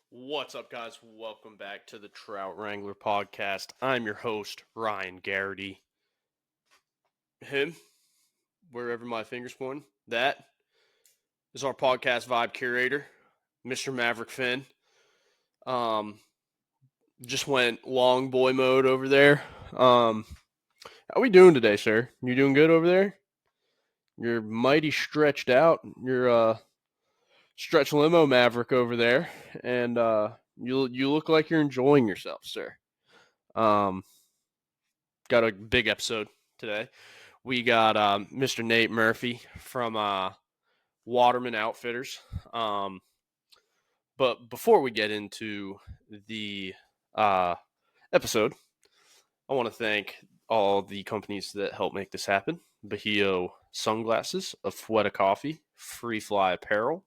What's up, guys? Welcome back to the Trout Wrangler Podcast. I'm your host, Ryan Garrity. Him, wherever my finger's pointing, that is our podcast vibe curator, Mr. Maverick Finn. Just went long boy mode over there. How we doing today, sir? You doing good over there? You're mighty stretched out. You're stretch limo Maverick over there, and you look like you're enjoying yourself, sir. Got a big episode today. We got Mr. Nate Murphy from Waterman Outfitters. But before we get into the episode, I want to thank all the companies that help make this happen. Bahio Sunglasses, Afueta Coffee, Free Fly Apparel,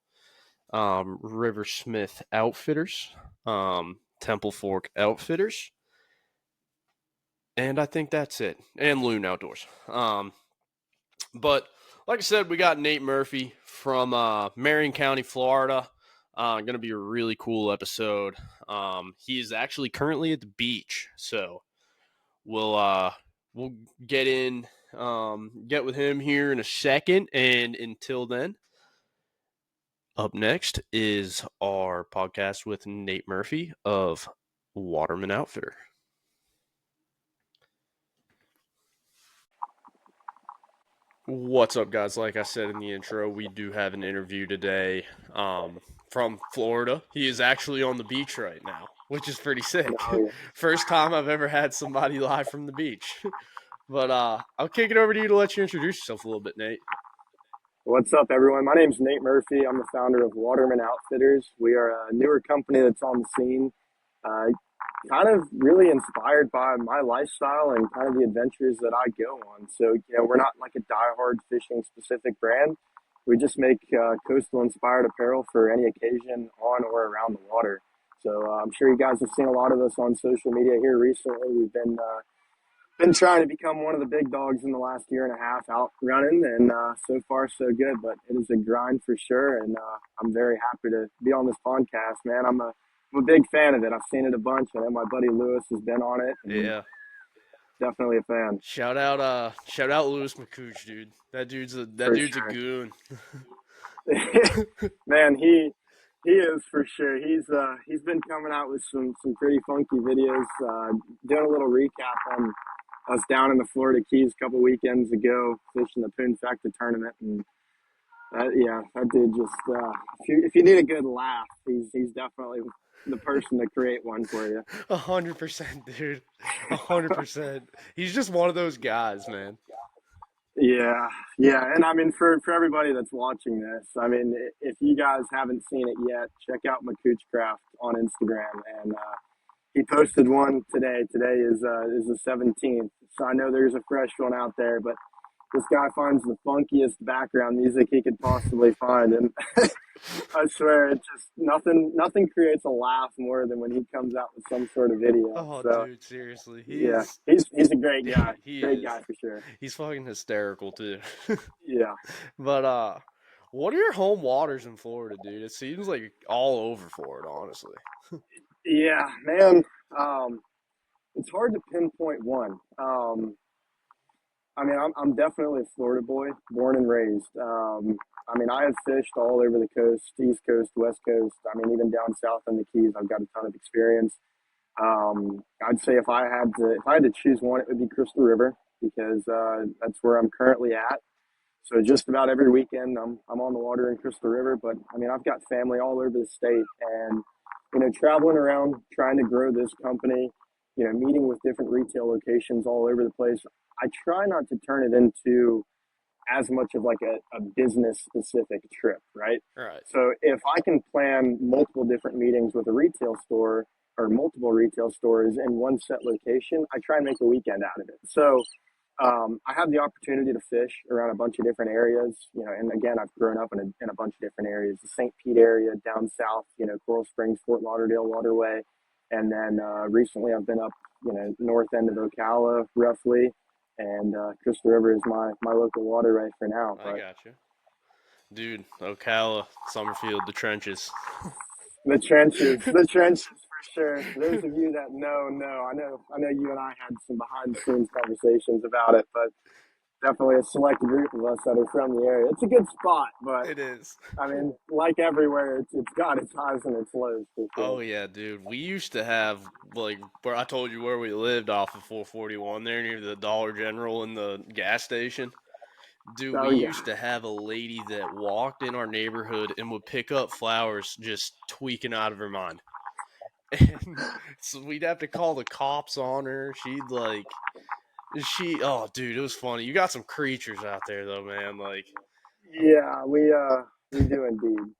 Riversmith Outfitters, Temple Fork Outfitters, and I think that's it. And Loon Outdoors. But like I said, we got Nate Murphy from Marion County, Florida. Going to be a really cool episode. He is actually currently at the beach, so we'll get with him here in a second. And until then, up next is our podcast with Nate Murphy of Waterman Outfitter. What's up, guys? Like I said in the intro, we do have an interview today from Florida. He is actually on the beach right now, which is pretty sick. First time I've ever had somebody live from the beach. But I'll kick it over to you to let you introduce yourself a little bit, Nate. What's up, everyone? My name's Nate Murphy. I'm the founder of Waterman Outfitters. We are a newer company that's on the scene, kind of really inspired by my lifestyle and kind of the adventures that I go on. So, we're not like a diehard fishing specific brand. We just make coastal inspired apparel for any occasion on or around the water. So I'm sure you guys have seen a lot of us on social media here recently. We've been trying to become one of the big dogs in the last year and a half out running, and so far so good, but it is a grind for sure, and I'm very happy to be on this podcast, man. I'm a big fan of it. I've seen it a bunch. I know my buddy Lewis has been on it. Yeah. Definitely a fan. Shout out Lewis McCooch, dude. That dude's a goon. Man, he is for sure. He's been coming out with some pretty funky videos, doing a little recap on us down in the Florida Keys a couple weekends ago, fishing the Poonfecta tournament, and that dude just if you need a good laugh, he's definitely the person to create one for you. 100%, dude. 100%. He's just one of those guys, man. Yeah, and I mean for everybody that's watching this, I mean if you guys haven't seen it yet, check out McCooch Craft on Instagram, and he posted one today. Today is the 17th, so I know there's a fresh one out there, but this guy finds the funkiest background music he could possibly find, and I swear it's just nothing creates a laugh more than when he comes out with some sort of video. Oh, so, dude, seriously. He's a great guy. Great guy for sure. He's fucking hysterical too. Yeah. But what are your home waters in Florida, dude? It seems like all over Florida, honestly. Yeah, man. It's hard to pinpoint one. I mean, I'm definitely a Florida boy, born and raised. I mean, I have fished all over the coast, East Coast, West Coast. I mean, even down south in the Keys, I've got a ton of experience. I'd say if I had to choose one, it would be Crystal River, because that's where I'm currently at. So just about every weekend, I'm on the water in Crystal River. But I mean, I've got family all over the state, and traveling around trying to grow this company, meeting with different retail locations all over the place. I try not to turn it into as much of like a business specific trip, right? Right. So if I can plan multiple different meetings with a retail store or multiple retail stores in one set location, I try and make a weekend out of it. So I have the opportunity to fish around a bunch of different areas, and again, I've grown up in a bunch of different areas, the St. Pete area, down south, Coral Springs, Fort Lauderdale waterway. And then recently I've been up, north end of Ocala roughly. And Crystal River is my local waterway for now. I got you. Dude, Ocala, Summerfield, the trenches. The trenches for sure. Those of you that know. I know you and I had some behind the scenes conversations about it, but definitely a select group of us that are from the area. It's a good spot, but It is. I mean, like everywhere, it's got its highs and its lows for sure. Oh yeah, dude. We used to have like where I told you where we lived off of 441 there near the Dollar General and the gas station. Dude, we Oh yeah, used to have a lady that walked in our neighborhood and would pick up flowers just tweaking out of her mind. And so we'd have to call the cops on her. Oh dude, it was funny. You got some creatures out there though, man. Like yeah, we do indeed.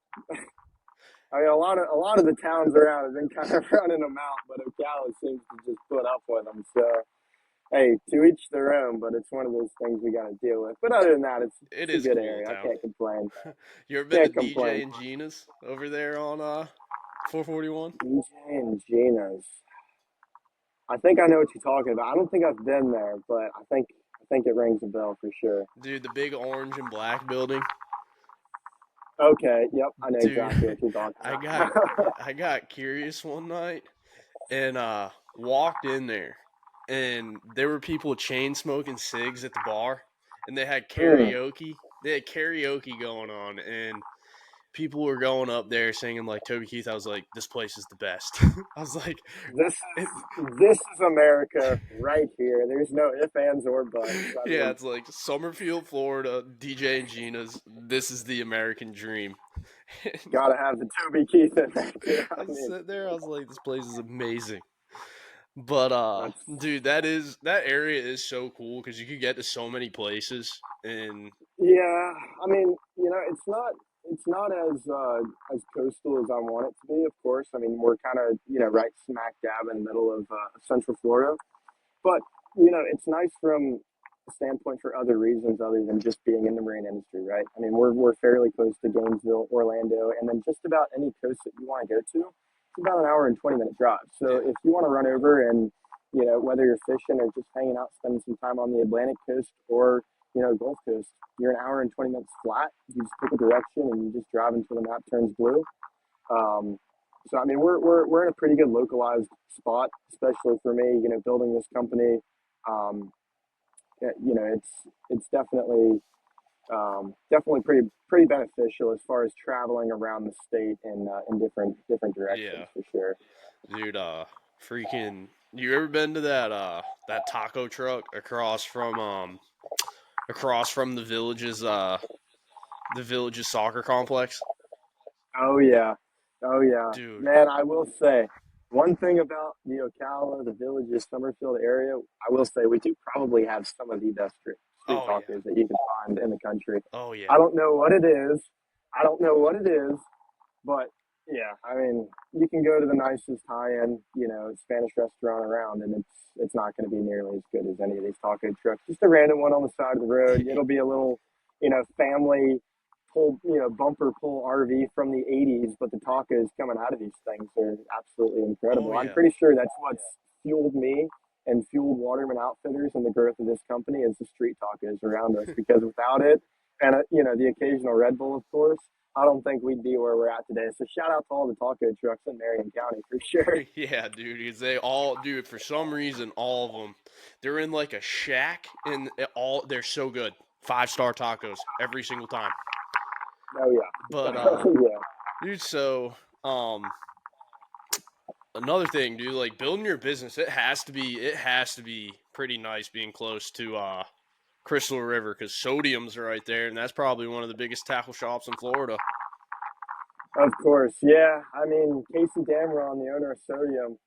I mean, a lot of the towns around have been kind of running them out, but Ocala seems to just put up with them. So, hey, to each their own. But it's one of those things we got to deal with. But other than that, it it's a is a good cool little area. I town. can't complain. You ever been to Can't complain. DJ and Gina's over there on 441? DJ and Gina's. I think I know what you're talking about. I don't think I've been there, but I think it rings a bell for sure. Dude, the big orange and black building. Okay, yep, I know Dude, exactly what you're talking I got about. I got curious one night and walked in there and there were people chain smoking cigs at the bar and they had Mm, karaoke. They had karaoke going on and people were going up there singing like Toby Keith. I was like, this place is the best. I was like, this it, this is America right here. There's no ifs, ands, or buts. I yeah, mean, it's like Summerfield, Florida, DJ and Gina's. This is the American dream. gotta have the Toby Keith in there too. I I was mean, sitting there, I was like, this place is amazing. But that's dude, that area is so cool because you could get to so many places, and yeah. I mean, it's not as coastal as I want it to be. Of course, I mean we're kind of right smack dab in the middle of Central Florida. But it's nice from a standpoint for other reasons other than just being in the marine industry, right? I mean, we're fairly close to Gainesville, Orlando, and then just about any coast that you want to go to, it's about an hour and 20-minute drive. So yeah, if you want to run over and whether you're fishing or just hanging out, spending some time on the Atlantic coast or Gulf Coast, you're an hour and 20 minutes flat. You just pick a direction and you just drive until the map turns blue. Um, so I mean, we're in a pretty good localized spot, especially for me. Building this company, um, it's definitely pretty beneficial as far as traveling around the state in different directions yeah, for sure. dude. Freaking, you ever been to that taco truck across from the village's soccer complex, Oh yeah, oh yeah, dude? man. I will say one thing about the Ocala, the Villages, Summerfield area. I will say we do probably have some of the best street Oh yeah, tacos that you can find in the country. oh yeah, I don't know what it is. I don't know what it is, but yeah, I mean, you can go to the nicest high-end, Spanish restaurant around, and it's not going to be nearly as good as any of these taco trucks. Just a random one on the side of the road. It'll be a little, family pull, bumper pull RV from the '80s, but the tacos coming out of these things are absolutely oh incredible. I'm yeah, pretty sure that's what's fueled me and fueled Waterman Outfitters and the growth of this company is the street tacos around us. Because without it, and the occasional Red Bull, of course, I don't think we'd be where we're at today. So shout out to all the taco trucks in Marion County for sure. yeah, dude. Because they all, dude, for some reason, all of them, they're in like a shack, and they're so good. 5-star tacos every single time. Oh yeah, But oh yeah. dude, so um, another thing, dude, like building your business, it has to be pretty nice being close to Crystal River because Sodium's right there, and that's probably one of the biggest tackle shops in Florida. Of course, yeah. I mean, Casey Dameron, the owner of Sodium,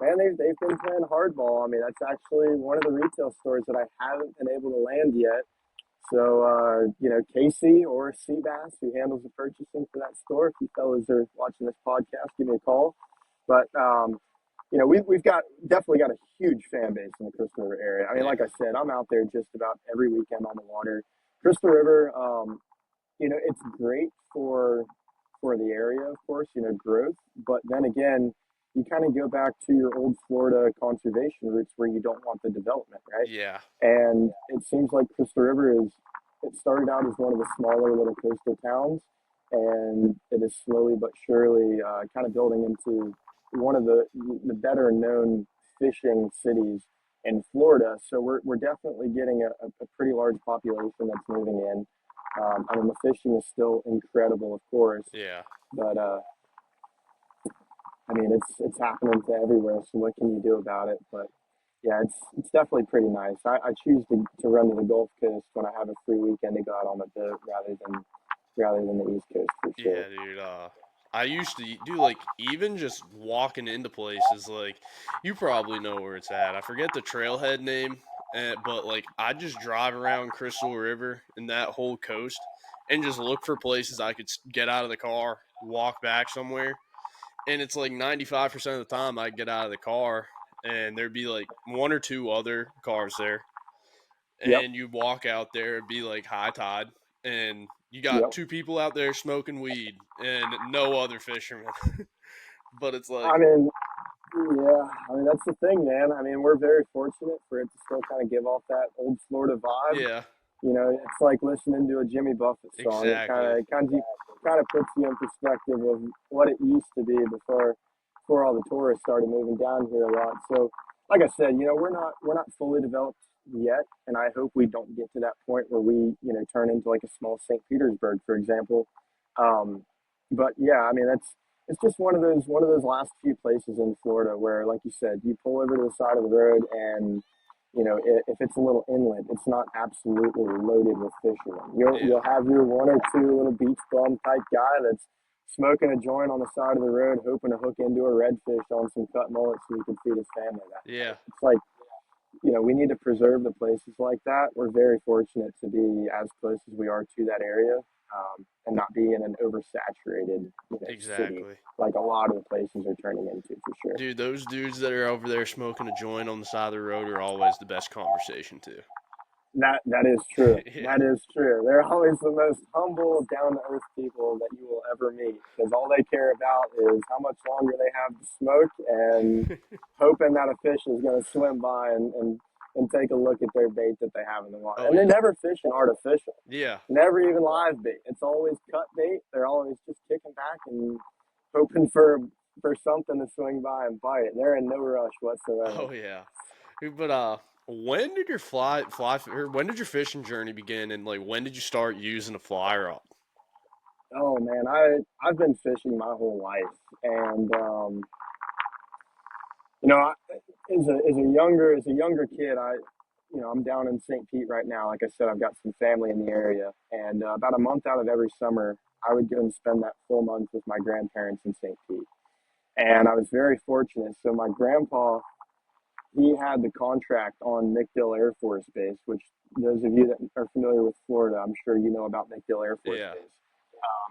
man, they've been playing hardball. I mean, that's actually one of the retail stores that I haven't been able to land yet. So, Casey or Seabass, who handles the purchasing for that store, if you fellas are watching this podcast, give me a call. But we've got definitely got a huge fan base in the Crystal River area. I mean, like Yeah, I said, I'm out there just about every weekend on the water. Crystal River, it's great for the area, of course, growth. But then again, you kind of go back to your old Florida conservation roots where you don't want the development, right? yeah, And it seems like Crystal River it started out as one of the smaller little coastal towns. and it is slowly but surely kind of building into one of the better known fishing cities in Florida. So we're definitely getting a pretty large population that's moving in. I mean, the fishing is still incredible, of course, Yeah. but I mean, it's happening to everywhere. So what can you do about it? But yeah, it's definitely pretty nice. I choose to run to the Gulf Coast when I have a free weekend to go out on the boat rather than the East Coast for sure. Yeah, dude. I used to do like even just walking into places like you probably know where it's at. I forget the trailhead name, but like I just drive around Crystal River and that whole coast and just look for places I could get out of the car, walk back somewhere, and it's like 95% of the time I get out of the car and there'd be like one or two other cars there, Yep, and you walk out there, it'd be like high tide, and you got yep. two people out there smoking weed and no other fishermen. But it's like, I mean, yeah, I mean that's the thing, man. I mean, we're very fortunate for it to still kind of give off that old Florida vibe. yeah, You know, it's like listening to a Jimmy Buffett song. It exactly. kind of puts you in perspective of what it used to be before all the tourists started moving down here a lot. So, like I said, you know, we're not fully developed yet, and I hope we don't get to that point where we, you know, turn into like a small St. Petersburg, for example. Um, but yeah, I mean, it's just one of those last few places in Florida where, like you said, you pull over to the side of the road and you know, if it's a little inlet, it's not absolutely loaded with fishermen. You'll Yeah. have your one or two little beach bum type guy that's smoking a joint on the side of the road, hoping to hook into a redfish on some cut mullet so he can feed his family that Yeah. night. It's like, you know, we need to preserve the places like that. We're very fortunate to be as close as we are to that area, and not be in an oversaturated, you know, city Exactly. like a lot of the places are turning into for sure. Dude, those dudes that are over there smoking a joint on the side of the road are always the best conversation too. That is true. Yeah. That is true. They're always the most humble, down to earth people that you will ever meet because all they care about is how much longer they have to smoke and hoping that a fish is going to swim by and take a look at their bait that they have in the water. Oh And they yeah. never fish an artificial, Yeah. never even live bait. It's always cut bait. They're always just kicking back and hoping for something to swing by and bite. They're in no rush whatsoever. Oh yeah. But when did your or when did your fishing journey begin, and like when did you start using a fly rod? Oh man, I've been fishing my whole life, and you know, as a younger kid, I'm down in St. Pete right now. Like I said, I've got some family in the area, and about a month out of every summer, I would go and spend that full month with my grandparents in St. Pete. And I was very fortunate. So my grandpa, he had the contract on MacDill Air Force Base, which those of you that are familiar with Florida, I'm sure you know about MacDill Air Force Yeah. Base.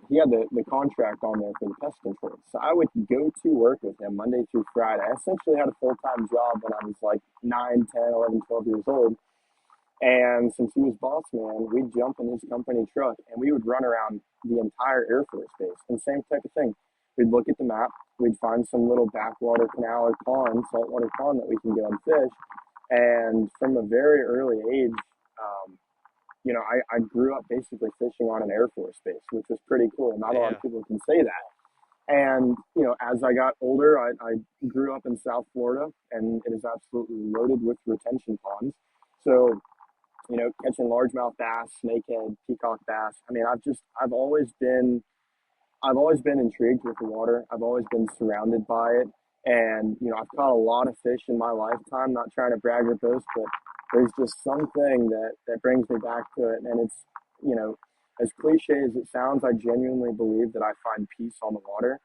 He had the contract on there for the pest control. So I would go to work with him Monday through Friday. I essentially had a full time job when I was like 9, 10, 11, 12 years old. And since he was boss man, we'd jump in his company truck and we would run around the entire Air Force Base. And same type of thing. We'd look at the map, we'd find some little backwater canal or pond, saltwater pond that we can go and fish. And from a very early age, um, you know, I grew up basically fishing on an Air Force base, which was pretty cool. Not a lot of Yeah. people can say that. And, you know, as I got older, I grew up in South Florida and it is absolutely loaded with retention ponds. So, you know, catching largemouth bass, snakehead, peacock bass. I mean, I've always been intrigued with the water. I've always been surrounded by it. And, you know, I've caught a lot of fish in my lifetime, not trying to brag or boast, but there's just something that brings me back to it. And it's, you know, as cliche as it sounds, I genuinely believe that I find peace on the water.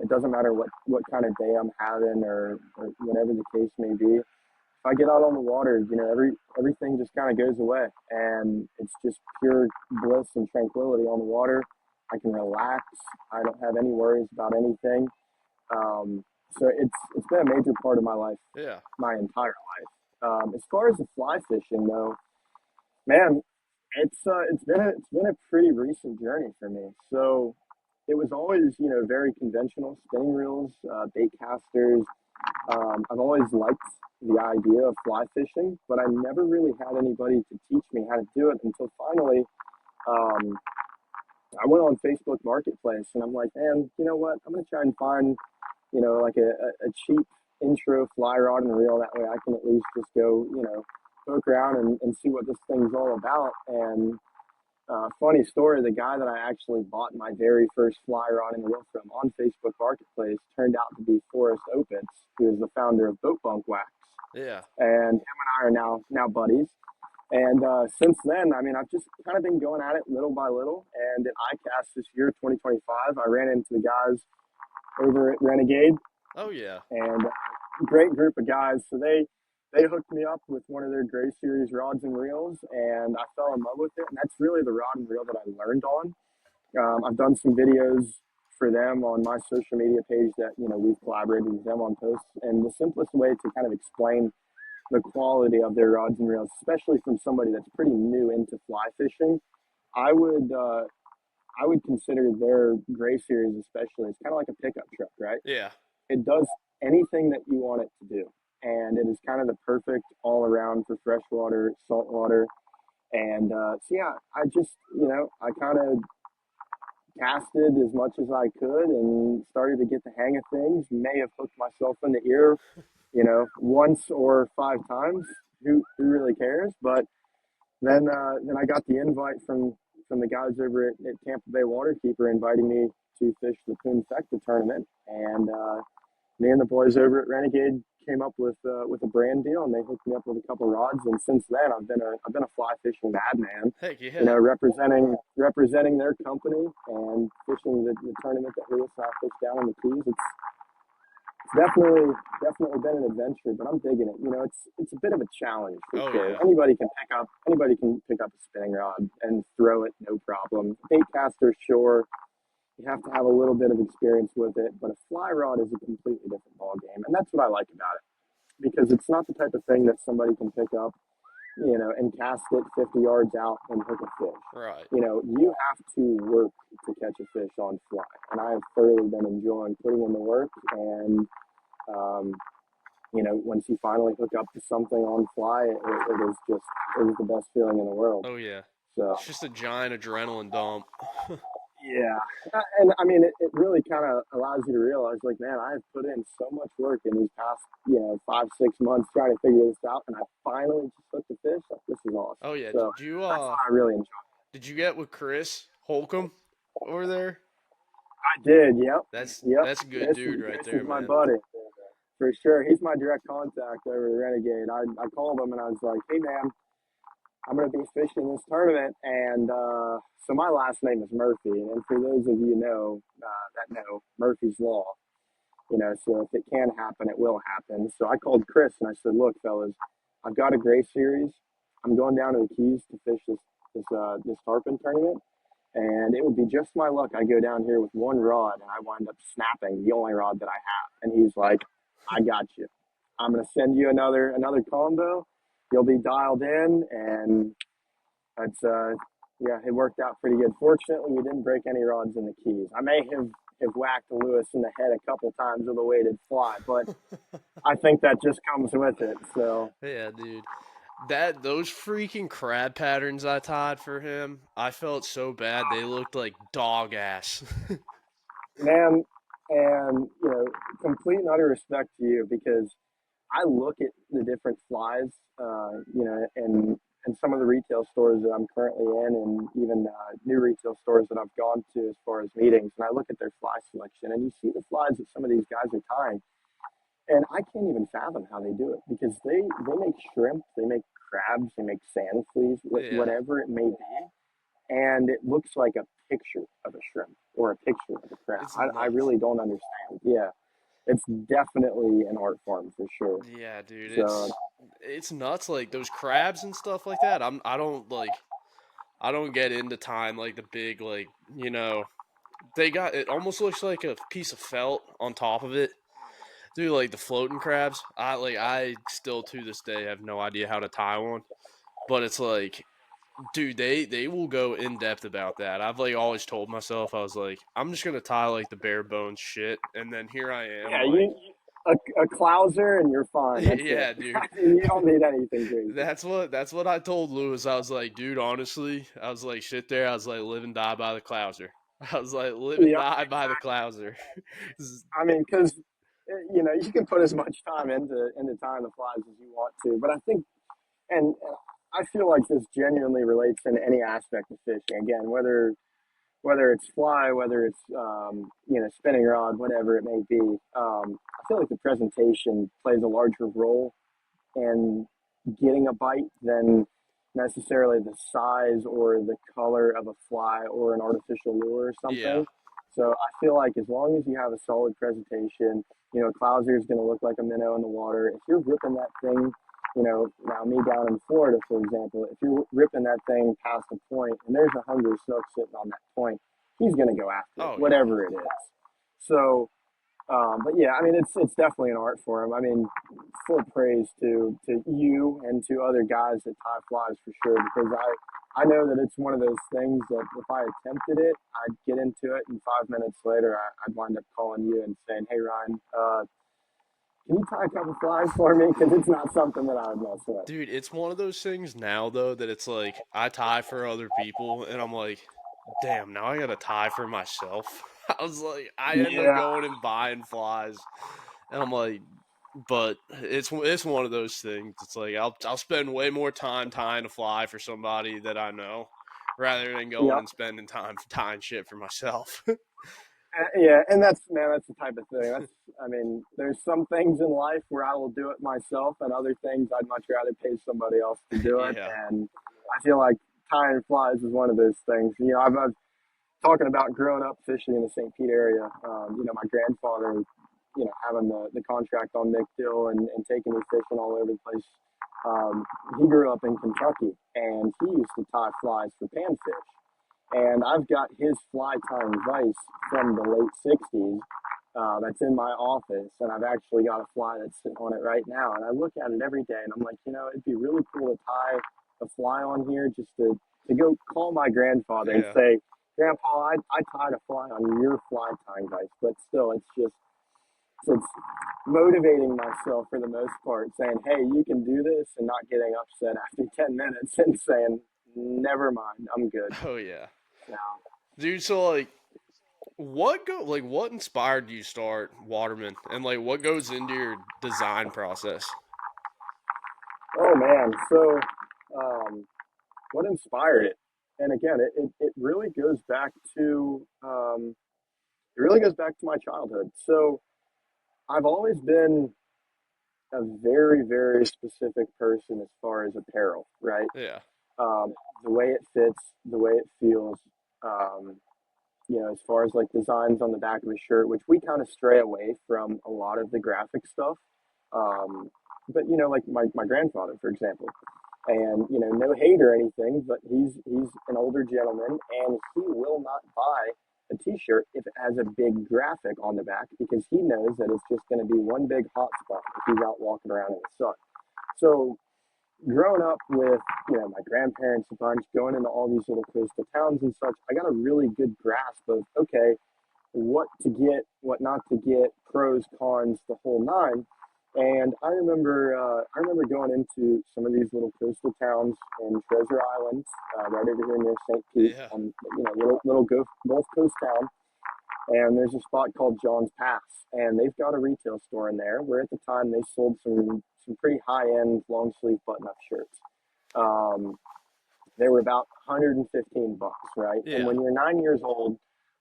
It doesn't matter what kind of day I'm having or whatever the case may be. If I get out on the water, you know, everything just kind of goes away and it's just pure bliss and tranquility on the water. I can relax. I don't have any worries about anything. So it's been a major part of my life, Yeah. my entire life. As far as the fly fishing though, man, it's been a pretty recent journey for me. So it was always, you know, very conventional spinning reels, bait casters. I've always liked the idea of fly fishing, but I never really had anybody to teach me how to do it until finally, um, I went on Facebook Marketplace and I'm like, man, you know what? I'm gonna try and find, like a cheap intro fly rod and reel. That way I can at least just go, poke around and see what this thing's all about. And funny story, the guy that I actually bought my very first fly rod and reel from on Facebook Marketplace turned out to be Forrest Opitz, who is the founder of Boat Bunk Wax. Yeah. And him and I are now buddies. And since then, I mean, I've just kind of been going at it little by little. And at ICAST this year, 2025, I ran into the guys over at Renegade, Oh yeah. and great group of guys. So they hooked me up with one of their Gray Series rods and reels, and I fell in love with it. And that's really the rod and reel that I learned on. I've done some videos for them on my social media page that we've collaborated with them on posts. And the simplest way to kind of explain the quality of their rods and reels, especially from somebody that's pretty new into fly fishing, I would I would consider their Gray Series especially. It's kind of like a pickup truck, right? Yeah. It does anything that you want it to do, and it is kind of the perfect all around for freshwater, saltwater, and so yeah, I just I kind of casted as much as I could and started to get the hang of things. May have hooked myself in the ear, once or five times. Who really cares? But then I got the invite from the guys over at Tampa Bay Waterkeeper inviting me to fish the Poon Fecta tournament, and me and the boys over at Renegade came up with a brand deal, and they hooked me up with a couple rods. And since then, I've been a fly fishing madman. Heck yeah. Representing their company and fishing the tournament that Lewis and I fished down in the Keys. It's definitely been an adventure, but I'm digging it. It's a bit of a challenge for Oh sure. yeah. Anybody can pick up a spinning rod and throw it, no problem. Bait caster, sure, you have to have a little bit of experience with it, but a fly rod is a completely different ball game, and that's what I like about it because it's not the type of thing that somebody can pick up, and cast it 50 yards out and hook a fish. Right. You have to work to catch a fish on fly, and I have thoroughly been enjoying putting in the work. And um, once you finally hook up to something on fly, it is the best feeling in the world. Oh yeah. So It's just a giant adrenaline dump. yeah, and I mean, it really kind of allows you to realize, like, man, I've put in so much work in these past, 5, 6 months trying to figure this out, and I finally just hooked a fish. Like, this is awesome. Oh yeah. So that's what I really enjoy. Did you get with Chris Holcomb over there? I did. Yep. Yep. That's a good dude right Chris there, is my man. buddy for sure. He's my direct contact over at Renegade. I called him and I was like, hey man, I'm gonna be fishing this tournament, and so my last name is Murphy, and for those of you that know Murphy's Law, so if it can happen, it will happen. So I called Chris and I said, look, fellas, I've got a Gray Series. I'm going down to the Keys to fish this tarpon tournament, and it would be just my luck. I go down here with one rod, and I wind up snapping the only rod that I have. And he's like, I got you. I'm gonna send you another combo. You'll be dialed in, and it's yeah, it worked out pretty good. Fortunately, we didn't break any rods in the Keys. I may have whacked Lewis in the head a couple times with a weighted fly, but I think that just comes with it. So Yeah, dude. Those freaking crab patterns I tied for him, I felt so bad. They looked like dog ass. man, and complete and utter respect to you because I look at the different flies, and some of the retail stores that I'm currently in, and even new retail stores that I've gone to as far as meetings, and I look at their fly selection, and you see the flies that some of these guys are tying, and I can't even fathom how they do it because they make shrimp, they make crabs, they make sand fleas, Yeah, whatever it may be, and it looks like a picture of a shrimp or a picture of a crab. it's I nuts. really don't understand. Yeah, it's definitely an art form for sure. Yeah, dude, So it's nuts. Like those crabs and stuff like that. I don't get into time like the big they got it almost looks like a piece of felt on top of it. Dude, like the floating crabs. I still to this day have no idea how to tie one. But it's like, dude, they will go in depth about that. I've like always told myself I was like, I'm just gonna tie like the bare bones shit, and then here I am yeah, like, a clouser and you're fine. That's it. Yeah, dude. You don't need anything crazy. That's what I told Lewis. I was like, dude, honestly, I was like, shit there. I was like, live and die by the clouser. I was like, live and Yep. die by the clouser. I mean, because you can put as much time into tying the flies as you want to, but I think, and I feel like this genuinely relates in any aspect of fishing. Again, whether it's fly, whether it's spinning rod, whatever it may be. I feel like the presentation plays a larger role in getting a bite than necessarily the size or the color of a fly or an artificial lure or Yeah. something. So I feel like as long as you have a solid presentation, Clouser is going to look like a minnow in the water. If you're ripping that thing, now me down in Florida, for example, if you're ripping that thing past a point and there's a hungry snook sitting on that point, he's going to go after it, Oh yeah. whatever it is. So but yeah, I mean, it's definitely an art form. I mean, full praise to you and to other guys that tie flies for sure, because I know that it's one of those things that if I attempted it, I'd get into it, and 5 minutes later, I'd wind up calling you and saying, "Hey Ryan, can you tie a couple flies for me? Because it's not something that I would mess with." Dude, it's one of those things now though that it's like I tie for other people and I'm like, damn, now I gotta tie for myself. I was like, I end up Yeah, going and buying flies, and I'm like, but it's one of those things. It's like I'll spend way more time tying a fly for somebody that I know, rather than going yep. and spending time tying shit for myself. Yeah, and that's man, that's the type of thing. I mean, there's some things in life where I will do it myself, and other things I'd much rather pay somebody else to do it. Yeah, And I feel like tying flies is one of those things. I've talking about growing up fishing in the St. Pete area. My grandfather, having the contract on Nick Dill and taking me fishing all over the place. He grew up in Kentucky, and he used to tie flies for panfish. And I've got his fly tying vise from the late 60s that's in my office. And I've actually got a fly that's sitting on it right now. And I look at it every day and I'm like, it'd be really cool to tie a fly on here just to go call my grandfather and yeah. say, Grandpa, I tied a fly on your fly tying vise. But still, it's motivating myself for the most part, saying, hey, you can do this, and not getting upset after 10 minutes and saying, never mind, I'm good. Oh yeah, Now, dude. So like, what inspired you to start Waterman, and like what goes into your design process? oh man, so um, what inspired it? And again, it really goes back to my childhood. So I've always been a very, very specific person as far as apparel, right? Yeah, The way it fits, the way it feels, um, as far as like designs on the back of a shirt, which we kind of stray away from a lot of the graphic stuff. Um, but like my grandfather, for example, and no hate or anything, but he's an older gentleman, and he will not buy a T-shirt if it has a big graphic on the back because he knows that it's just going to be one big hot spot if he's out walking around in the sun. So growing up with my grandparents a bunch, going into all these little coastal towns and such, I got a really good grasp of okay, what to get, what not to get, pros, cons, the whole nine. And I remember going into some of these little coastal towns in Treasure Island, right over here near St. Pete, yeah, on little Gulf Coast town. And there's a spot called John's Pass, and they've got a retail store in there where at the time they sold some pretty high end long sleeve button up shirts. Um, they were about 115 bucks, right? And yeah. when you're 9 years old,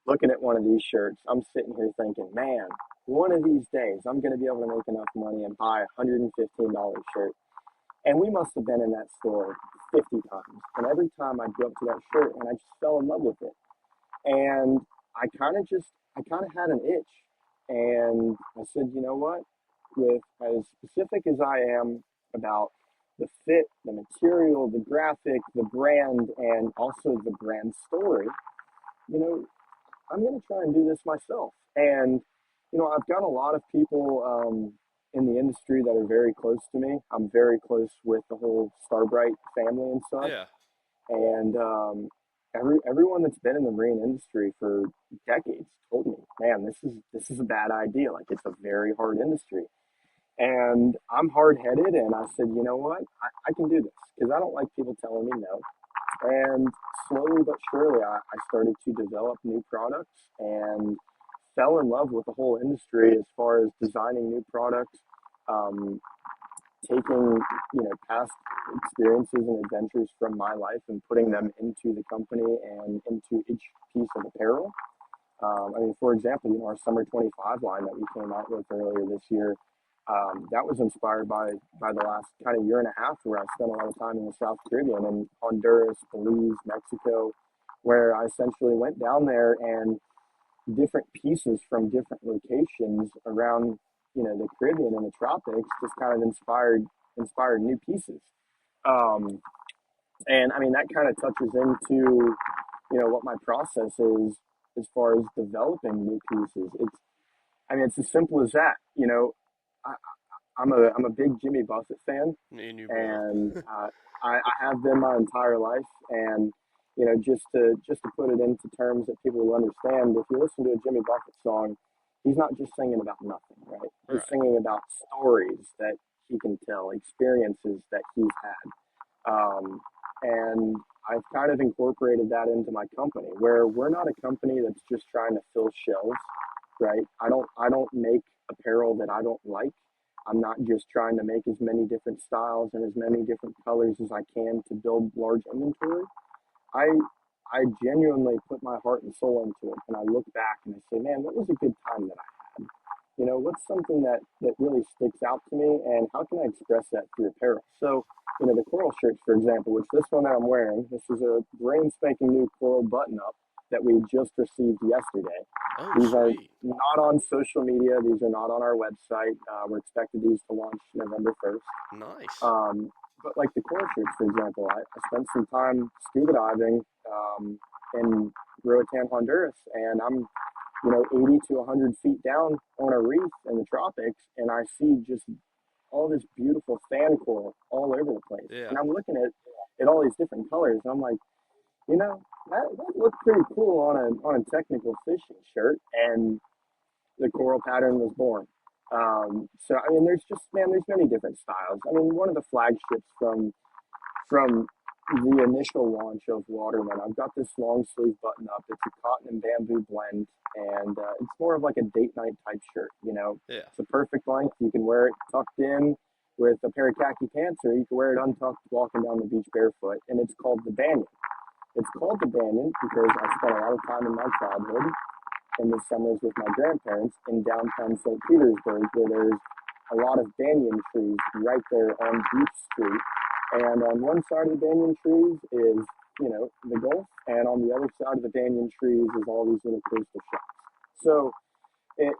looking at one of these shirts, I'm sitting here thinking, man, one of these days I'm going to be able to make enough money and buy a $115 shirt. And we must have been in that store 50 times. And every time I'd go up to that shirt and I just fell in love with it. And I kind of had an itch. And I said, you know what? With as specific as I am about the fit, the material, the graphic, the brand, and also the brand story, you know, I'm going to try and do this myself. And, I've got a lot of people in the industry that are very close to me. I'm very close with the whole Starbright family and such. Yeah. And everyone that's been in the marine industry for decades told me, man, this is a bad idea. Like it's a very hard industry. And I'm hard headed, and I said, you know what, I can do this because I don't like people telling me no. And slowly but surely, I started to develop new products and fell in love with the whole industry as far as designing new products, um, taking past experiences and adventures from my life and putting them into the company and into each piece of apparel. I mean, for example, our summer 25 line that we came out with earlier this year, that was inspired by the last kind of year and a half where I spent a lot of time in the South Caribbean and Honduras, Belize, Mexico, where I essentially went down there and different pieces from different locations around, the Caribbean and the tropics just kind of inspired new pieces. Um, and I mean, that kind of touches into, what my process is as far as developing new pieces. I mean, it's as simple as that. I, I'm a big Jimmy Buffett fan, Me and you both. and I have been my entire life. And just to put it into terms that people will understand, if you listen to a Jimmy Buffett song, he's not just singing about nothing, right? He's Right. singing about stories that he can tell, experiences that he's had. And I've kind of incorporated that into my company, where we're not a company that's just trying to fill shelves, right? I don't make apparel that I don't like. I'm not just trying to make as many different styles and as many different colors as I can to build large inventory. I I genuinely put my heart and soul into it, and I look back and I say, man, what was a good time that I had? What's something that really sticks out to me, and how can I express that through apparel? So, the coral shirts, for example, which this one that I'm wearing, this is a brand spanking new coral button up that we just received yesterday. Oh, These are sweet. not on social media. These are not on our website. We're expected these to launch November 1st. Nice. But like the coral shirts, for example, I spent some time scuba diving in Roatan, Honduras, and I'm 80 to 100 feet down on a reef in the tropics, and I see just all this beautiful fan coral all over the place. Yeah. And I'm looking at all these different colors, and I'm like, that looked pretty cool on a technical fishing shirt, and the coral pattern was born. So I mean, there's many different styles. I mean, one of the flagships from the initial launch of Waterman, I've got this long sleeve button up. It's a cotton and bamboo blend, and it's more of like a date night type shirt. Yeah. It's a perfect length. You can wear it tucked in with a pair of khaki pants, or you can wear it untucked walking down the beach barefoot. And it's called the Banyan. It's called the Banyan because I spent a lot of time in my childhood in the summers with my grandparents in downtown St. Petersburg, where there's a lot of banyan trees right there on Beach Street. And on one side of the banyan trees is, the Gulf, and on the other side of the banyan trees is all these little coastal shops. So it,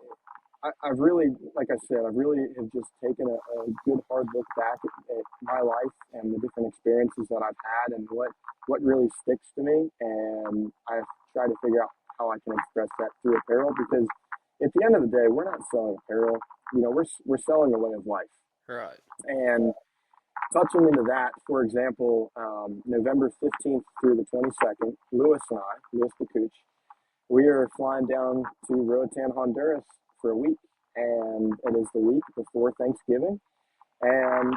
I've really, like I said, I really have just taken a good hard look back at my life and the different experiences that I've had and what really sticks to me. And I've tried to figure out how I can express that through apparel, because at the end of the day, we're not selling apparel. We're selling a way of life. Right. And touching into that, for example, November 15th through the 22nd, Louis Bakuch, we are flying down to Roatan, Honduras for a week. And it is the week before Thanksgiving. And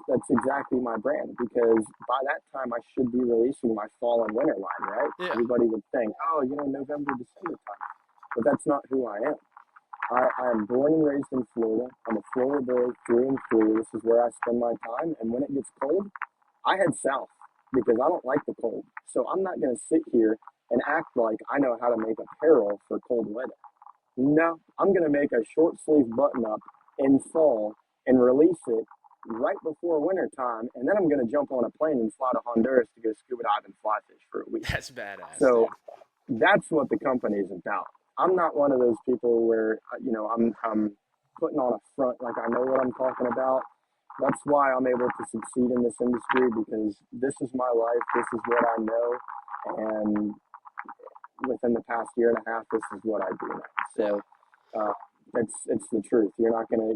that's exactly my brand, because by that time I should be releasing my fall and winter line, right? Yeah. Everybody would think, oh, November, December time. But that's not who I am. I am born and raised in Florida. I'm a Florida boy through and through. This is where I spend my time. And when it gets cold, I head south because I don't like the cold. So I'm not going to sit here and act like I know how to make apparel for cold weather. No, I'm going to make a short sleeve button up in fall and release it right before winter time. And then I'm going to jump on a plane and fly to Honduras to go scuba dive and fly fish for a week. That's badass, So dude. that's what the company is about. I'm not one of those people where, I'm putting on a front like I know what I'm talking about. That's why I'm able to succeed in this industry, because this is my life. This is what I know. And within the past year and a half, this is what I do now. Yeah. So it's the truth. You're not gonna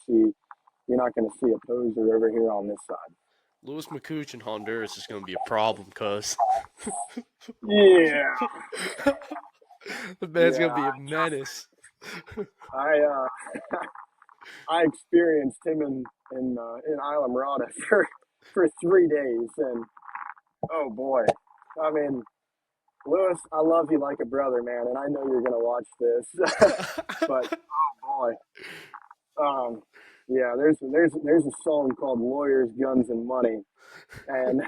see a poser over here on this side. Louis McCooch in Honduras is going to be a problem, cuz. Yeah, The man's going to yeah. be a Trust me. menace. I experienced him in Islamorada for 3 days, and oh boy, I mean, Lewis, I love you like a brother, man, and I know you're gonna watch this, but oh boy, yeah, there's a song called "Lawyers, Guns, and Money," and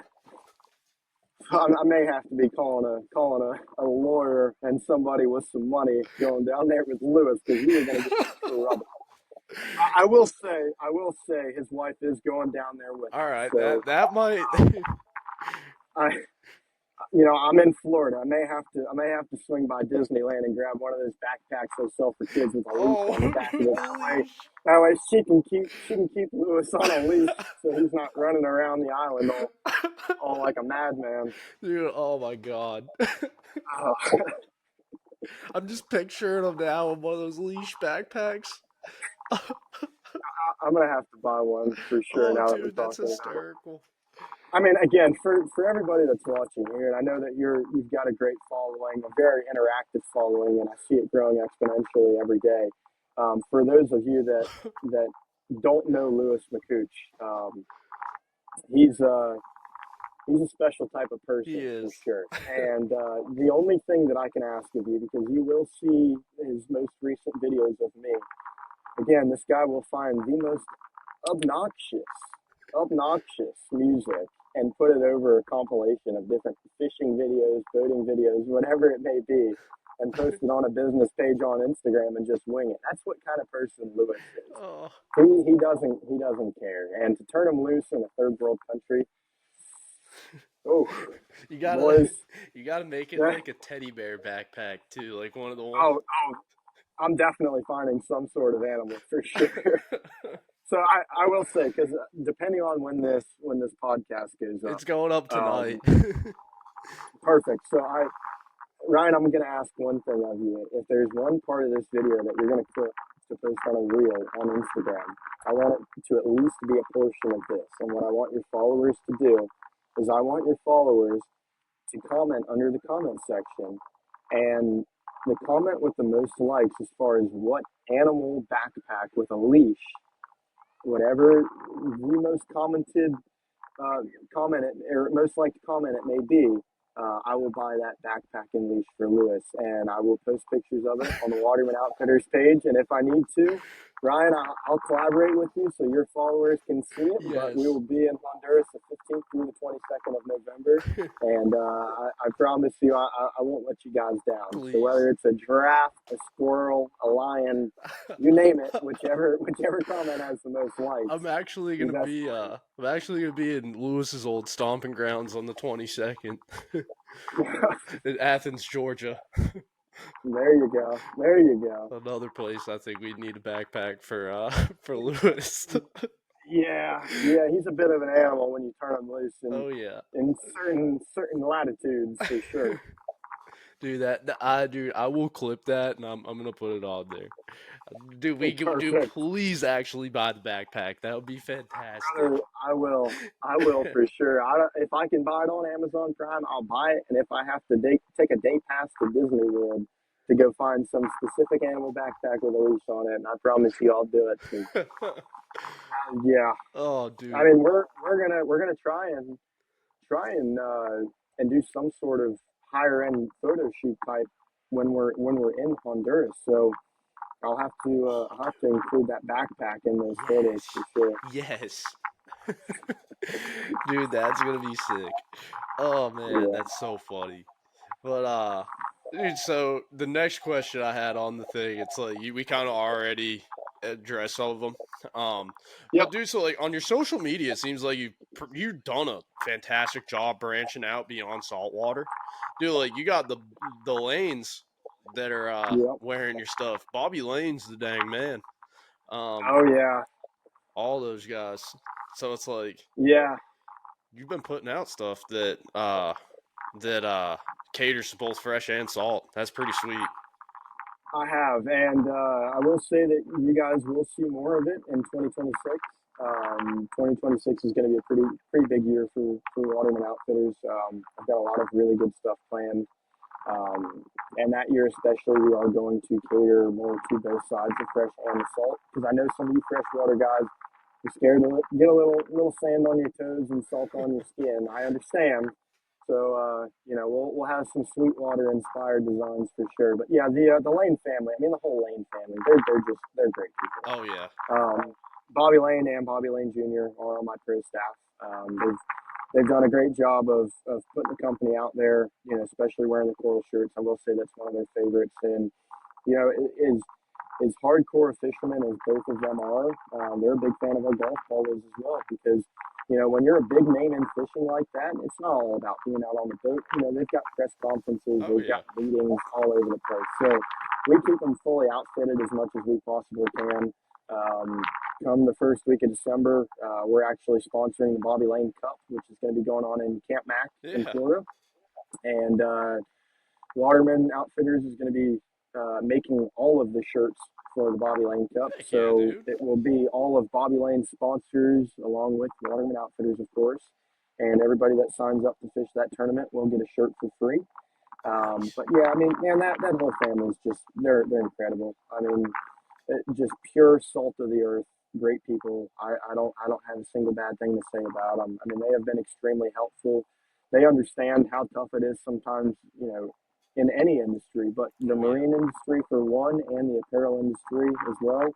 I may have to be calling a lawyer and somebody with some money going down there with Lewis because we are gonna get in trouble. I will say, his wife is going down there with All him. right, So that might. I, I'm in Florida. I may have to swing by Disneyland and grab one of those backpacks they sell for kids with a leash Oh, on the back of it. the leash. That way she can keep Lewis on a leash so he's not running around the island all like a madman. Dude, oh my god. Oh, I'm just picturing him now in one of those leash backpacks. I'm gonna have to buy one for sure Oh, now that we're dude, that's talking about it. hysterical. I mean, again, for everybody that's watching here, and I know that you've got a great following, a very interactive following, and I see it growing exponentially every day. For those of you that don't know Lewis McCooch, he's he's a special type of He person for is. sure. And the only thing that I can ask of you, because you will see his most recent videos of me, again, this guy will find the most obnoxious music and put it over a compilation of different fishing videos, boating videos, whatever it may be, and post it on a business page on Instagram and just wing it. That's what kind of person Lewis is. Oh, He doesn't care. And to turn him loose in a third world country, oh you gotta boys, you gotta make it yeah, like a teddy bear backpack too, like one of the ones. oh, I'm definitely finding some sort of animal for sure. So I will say, because depending on when this podcast goes up, It's going up tonight. um, perfect. So Ryan, I'm gonna ask one thing of you. If there's one part of this video that you're gonna put to post on a reel on Instagram, I want it to at least be a portion of this. And what I want your followers to do is I want your followers to comment under the comment section, and the comment with the most likes as far as what animal backpack with a leash, whatever the most commented comment it, or most liked comment it may be, I will buy that backpack and leash for Lewis, and I will post pictures of it on the Waterman Outfitters page. And if I need to, Ryan, I'll collaborate with you so your followers can see it. But we Yes. will be in Honduras the 15th through the 22nd of November, and I promise you, I won't let you guys down. So Please. whether it's a giraffe, a squirrel, a lion, you name it, whichever comment has the most likes, the best I'm actually gonna be in Lewis's old stomping grounds on the 22nd price. in Athens, Georgia. There you go. There you go. Another place I think we need a backpack for for Lewis. Yeah, he's a bit of an animal when you turn him loose Oh yeah. in certain latitudes for sure. Dude, I will clip that and I'm gonna put it on there. Dude, Perfect, please actually buy the backpack. That would be fantastic. brother. I will for sure. If I can buy it on Amazon Prime, I'll buy it. And if I have to take a day pass to Disney World to go find some specific animal backpack with a leash on it, and I promise you, I'll do it. Yeah, Oh, I dude. mean, we're gonna try and do some sort of higher end photo shoot type when we're in Honduras. So I'll have to include that backpack in those photos Yes. for sure. Yes. Dude, that's gonna be sick. Oh man, Yeah. that's so funny. But dude, so the next question I had on the thing, it's like we kind of already addressed some of them. Um, Yep. but dude, so like on your social media, it seems like you've done a fantastic job branching out beyond saltwater. Dude, like you got the lanes that are Yep. wearing your stuff. Bobby Lane's the dang man. Um, Oh yeah. all those guys. So it's like Yeah. you've been putting out stuff that caters to both fresh and salt. That's pretty sweet. I have, and I will say that you guys will see more of it in 2026. 2026 is going to be a pretty big year for Waterman Outfitters. I've got a lot of really good stuff planned. And that year especially, we are going to cater more to both sides of fresh and salt, because I know some of you freshwater guys are scared to get a little sand on your toes and salt on your skin. I understand. So we'll have some Sweetwater inspired designs for sure. But yeah, the Lane family. I mean, the whole Lane family. They're great people. Oh yeah. Bobby Lane and Bobby Lane Jr. are on my pro staff. They've done a great job of putting the company out there, especially wearing the coral shirts. I will say that's one of their favorites. And, as hardcore fishermen as both of them are, they're a big fan of our golf ballers as well, because, when you're a big name in fishing like that, it's not all about being out on the boat. They've got press conferences, Oh they've yeah. got meetings all over the place. So we keep them fully outfitted as much as we possibly can. Come the first week of December, we're actually sponsoring the Bobby Lane Cup, which is going to be going on in Camp Mack in Yeah. Florida. And Waterman Outfitters is going to be making all of the shirts for the Bobby Lane Cup. Heck yeah, So dude. it will be all of Bobby Lane's sponsors, along with Waterman Outfitters, of course. And everybody that signs up to fish that tournament will get a shirt for free. Nice. But yeah, I mean, man, that whole family is just, they're incredible. I mean, just pure salt of the earth, great people. I don't have a single bad thing to say about them. I mean, they have been extremely helpful. They understand how tough it is sometimes, in any industry, but the Oh yeah. marine industry for one, and the apparel industry as well.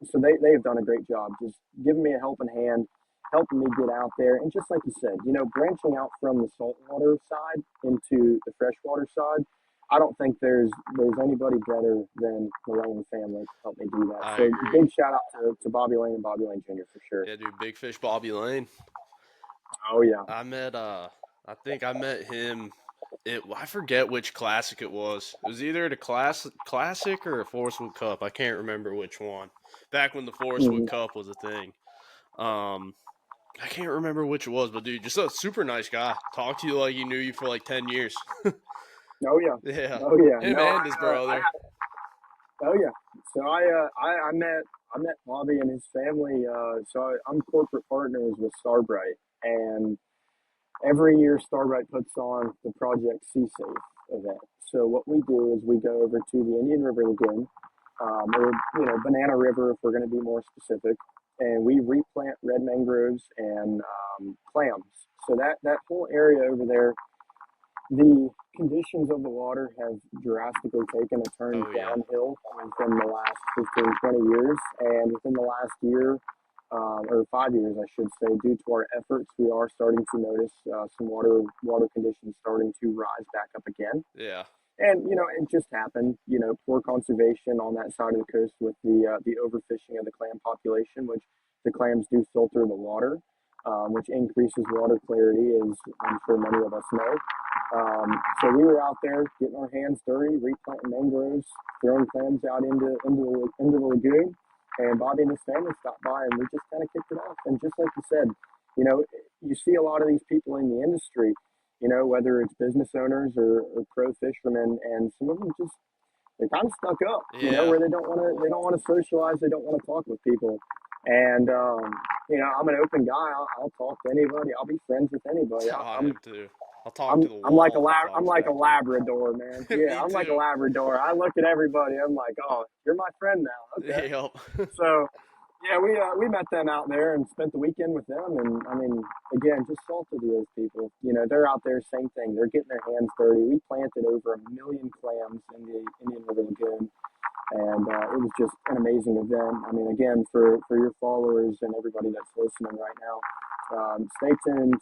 So they've done a great job just giving me a helping hand, helping me get out there. And just like you said, branching out from the saltwater side into the freshwater side, I don't think there's anybody better than the Lane family to help me do that. I So agree. big shout out to Bobby Lane and Bobby Lane Jr. for sure. Yeah, dude. Big Fish Bobby Lane. Oh yeah. I think I met him. I forget which classic it was. It was either at a classic or a Forest Wood Cup. I can't remember which one. Back when the Forest Wood Mhm. Cup was a thing. Um, I can't remember which it was, but dude, just a super nice guy. Talked to you like he knew you for like 10 years. Oh yeah. Yeah, Oh yeah. him No, and his brother. oh yeah. So I met Bobby and his family. I'm corporate partners with Starbright, and every year Starbright puts on the Project Sea Safe event. So what we do is we go over to the Indian River Lagoon, or Banana River if we're going to be more specific, and we replant red mangroves and clams. So that whole area over there, the conditions of the water have drastically taken a turn Oh yeah, downhill within the last 15, 20 years. And within the last year, or 5 years, I should say, due to our efforts, we are starting to notice some water conditions starting to rise back up again. yeah, And it just happened. Poor conservation on that side of the coast with the overfishing of the clam population, which the clams do filter the water, which increases water clarity, as I'm sure many of us know. So we were out there getting our hands dirty, replanting mangroves, throwing clams out into the lagoon. And Bobby and his family stopped by, and we just kind of kicked it off. And just like you said, you see a lot of these people in the industry, whether it's business owners or pro fishermen, and some of them just, they're kind of stuck up, yeah. where they don't want to socialize, they don't want to talk with people. And I'm an open guy. I'll talk to anybody. I'll be friends with anybody. Oh, I I'm am too. I'll talk to I'm the I'm like a wall if it I'm talks like a back to Labrador, man. me. Yeah, Me I'm like a too. Labrador. I look at everybody. I'm like, oh, you're my friend now. Okay. Yep. So yeah, we met them out there and spent the weekend with them. And I mean, again, just salt of the earth people. They're out there, same thing. They're getting their hands dirty. We planted over 1 million clams in the Indian River Lagoon, and it was just an amazing event. I mean, again, for your followers and everybody that's listening right now, stay tuned.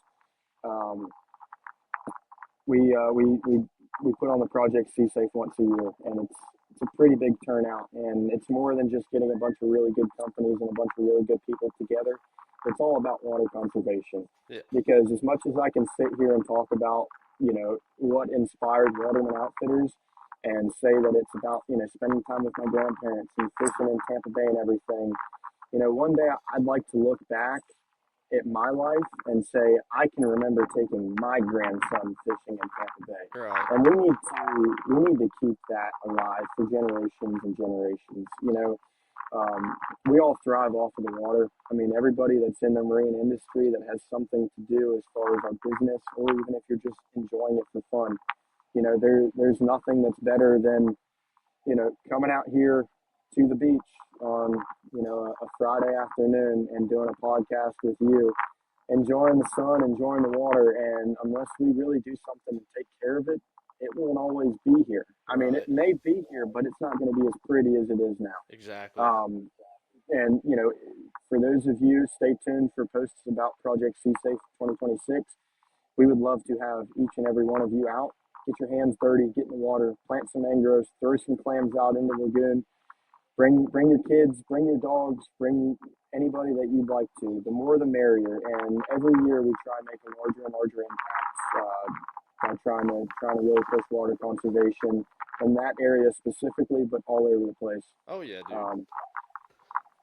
Um, we put on the Project Sea Safe once a year, and it's a pretty big turnout. And it's more than just getting a bunch of really good companies and a bunch of really good people together. It's all about water conservation. Yeah. Because as much as I can sit here and talk about, what inspired Waterman Outfitters, and say that it's about, spending time with my grandparents and fishing in Tampa Bay and everything, one day I'd like to look back at my life and say I can remember taking my grandson fishing in Tampa Bay, Right. and we need to keep that alive for generations and generations. We all thrive off of the water. I mean, everybody that's in the marine industry that has something to do as far as our business, or even if you're just enjoying it for fun, there's nothing that's better than, coming out here to the beach on, a Friday afternoon and doing a podcast with you, enjoying the sun, enjoying the water. And unless we really do something to take care of it, it won't always be here. I mean, it Right. may be here, but it's not going to be as pretty as it is now. Exactly. And for those of you, stay tuned for posts about Project Sea Safe 2026. We would love to have each and every one of you out. Get your hands dirty, get in the water, plant some mangroves, throw some clams out into the lagoon. Bring your kids, bring your dogs, bring anybody that you'd like to. The more the merrier. And every year we try and make a larger and larger impact by trying to really push water conservation in that area specifically, but all over the place. Oh yeah, dude. Um,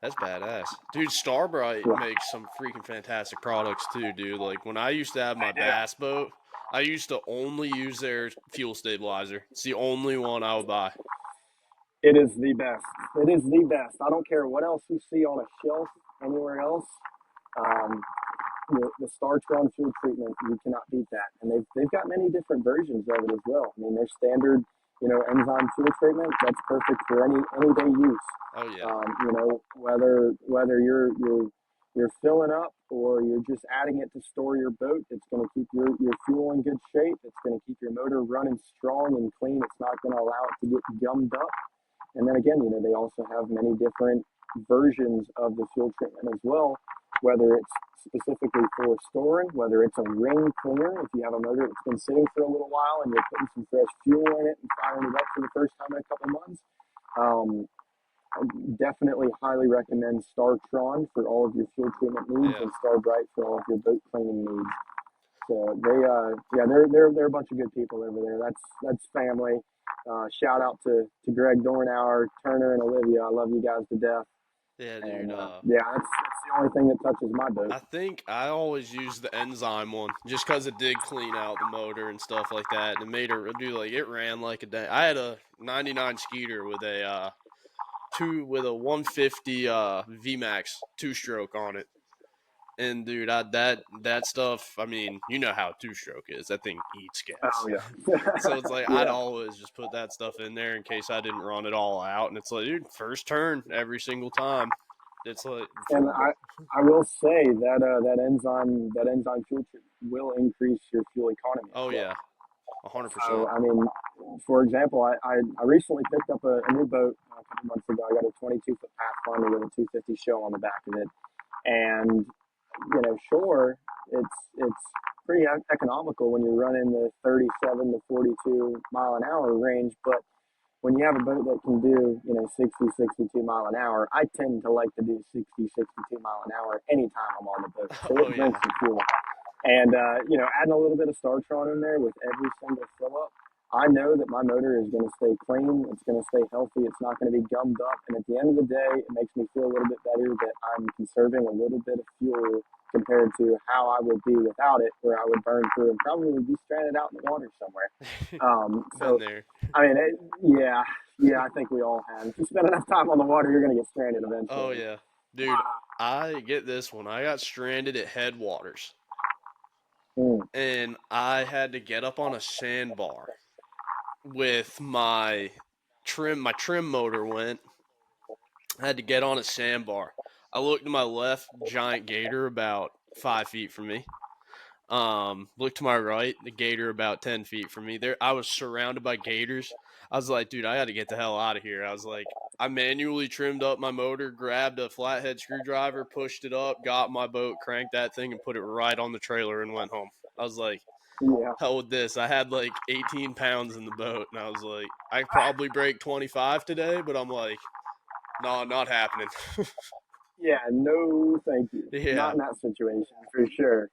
That's badass. Dude, Starbright yeah, makes some freaking fantastic products too, dude. Like when I used to have my they do. bass boat, I used to only use their fuel stabilizer. It's the only one I would buy. It is the best. It is the best. I don't care what else you see on a shelf anywhere else. Um, the Startron fuel treatment, you cannot beat that. And they've got many different versions of it as well. I mean, their standard, enzyme fuel treatment, that's perfect for any day use. Oh yeah. Whether you're filling up or you're just adding it to store your boat, it's going to keep your fuel in good shape. It's going to keep your motor running strong and clean. It's not going to allow it to get gummed up. And then again, they also have many different versions of the fuel treatment as well, whether it's specifically for storing, whether it's a ring cleaner, if you have a motor that's been sitting for a little while and you're putting some fresh fuel in it and firing it up for the first time in a couple months. I definitely highly recommend Startron for all of your fuel treatment needs Yeah. and Starbright for all of your boat cleaning needs. So they're a bunch of good people over there. That's family. Shout out to Greg Dornauer, Turner, and Olivia. I love you guys to death. Yeah, dude. And that's the only thing that touches my boat. I think I always used the enzyme one just because it did clean out the motor and stuff like that. And it made her do like it ran like a day. I had a '99 Skeeter with a 150 VMAX 2-stroke on it. And dude, that stuff. I mean, you know how 2-stroke is. That thing eats gas. Oh yeah, So it's like I'd yeah. always just put that stuff in there in case I didn't run it all out. And it's like, dude, first turn every single time. It's like, And I will say that that enzyme fuel treatment will increase your fuel economy as oh well. yeah, So 100%. I mean, for example, I recently picked up a new boat a couple months ago. I got a 22-foot Pathfinder with a 250 show on the back of it, and sure, it's pretty economical when you're running the 37 to 42 mile an hour range, but when you have a boat that can do 60, 62 mile an hour, I tend to like to do 60, 62 mile an hour anytime I'm on the boat, so Oh it burns yeah. some fuel. And adding a little bit of Startron in there with every single fill up, I know that my motor is going to stay clean. It's going to stay healthy. It's not going to be gummed up. And at the end of the day, it makes me feel a little bit better that I'm conserving a little bit of fuel compared to how I would be without it, where I would burn through and probably be stranded out in the water somewhere. Been So, there. I mean, yeah, I think we all have. If you spend enough time on the water, you're going to get stranded Oh eventually. yeah. Dude, I get this one. I got stranded at Headwaters Mm. and I had to get up on a sandbar with my trim motor went. I had to get on a sandbar. I looked to my left, giant gator about 5 feet from me. Looked to my right, the gator about 10 feet from me. There, I was surrounded by gators. I was like, dude, I got to get the hell out of here. I was like, I manually trimmed up my motor, grabbed a flathead screwdriver, pushed it up, got my boat, cranked that thing, and put it right on the trailer and went home. I was like, Yeah. hell with this. I had like 18 pounds in the boat, and I was like, I could probably break 25 today, but I'm like, no, not happening. Yeah, no, thank you. Not Yeah, in that situation for sure.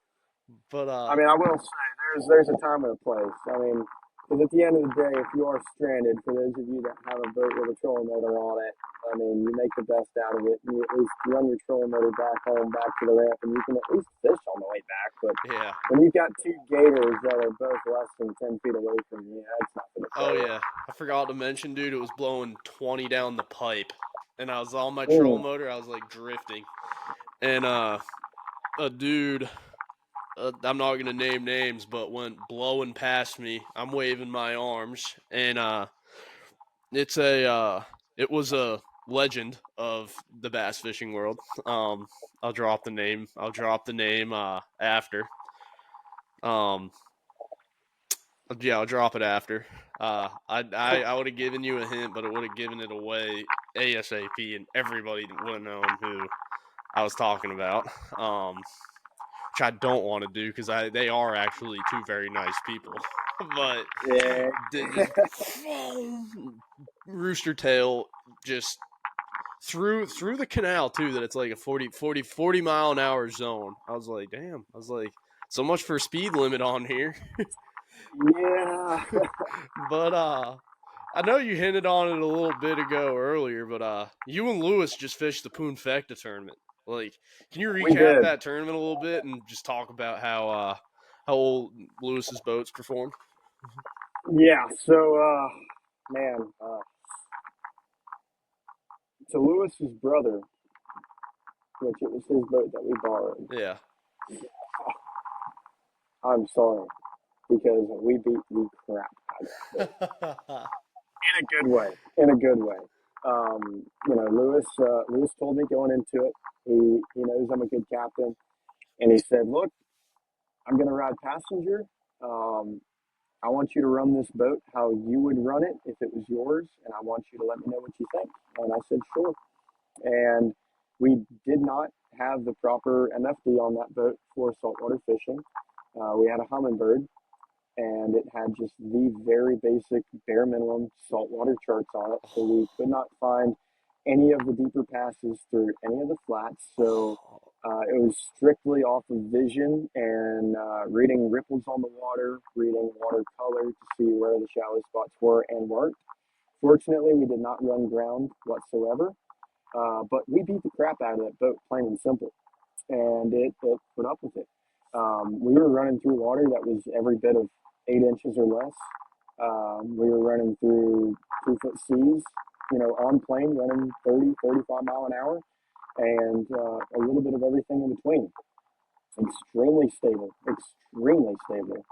but I mean, I will say there's a time and a place. I mean, because at the end of the day, if you are stranded, for those of you that have a boat with a trolling motor on it, I mean, you make the best out of it. And you at least run your trolling motor back home, back to the ramp, and you can at least fish on the way back. But yeah. when you've got two gators that are both less than 10 feet away from you, that's not going to Oh play it. yeah. I forgot to mention, dude, it was blowing 20 down the pipe. and I was on my trolling Mm. motor. I was like drifting, and a dude. I'm not gonna name names, but went blowing past me. I'm waving my arms, and it's a it was a legend of the bass fishing world. I'll drop the name. I'll drop the name after. Um, yeah, I'll drop it after. I would have given you a hint, but it would have given it away ASAP, and everybody would have known who I was talking about. Which I don't want to do because they are actually two very nice people, but Yeah. just rooster tail just through the canal too, that it's like a 40 mile an hour zone. I was like, damn. I was like, so much for speed limit on here. Yeah. But I know you hinted on it a little bit ago earlier, but you and Lewis just fished the Poonfecta tournament. Like, can you We recap did. that tournament a little bit and just talk about how old Lewis's boats performed? Yeah. So, man, to Lewis's brother, which it was his boat that we borrowed. Yeah. I'm sorry because we beat the crap out of it in a good way. In a good way. Lewis told me going into it. He knows I'm a good captain, and he said, "Look, I'm going to ride passenger. Um, I want you to run this boat how you would run it if it was yours, and I want you to let me know what you think." And I said, "Sure." And we did not have the proper MFD on that boat for saltwater fishing. We had a Humminbird, and it had just the very basic bare minimum saltwater charts on it. So we could not find any of the deeper passes through any of the flats. So it was strictly off of vision and reading ripples on the water, reading watercolor to see where the shallow spots were and weren't. Fortunately, we did not run ground whatsoever, but we beat the crap out of that boat, plain and simple, and it put up with it. We were running through water that was every bit of 8 inches or less. We were running through 2 foot seas, on plane running 30, 35 mile an hour, and a little bit of everything in between. Extremely stable, extremely stable.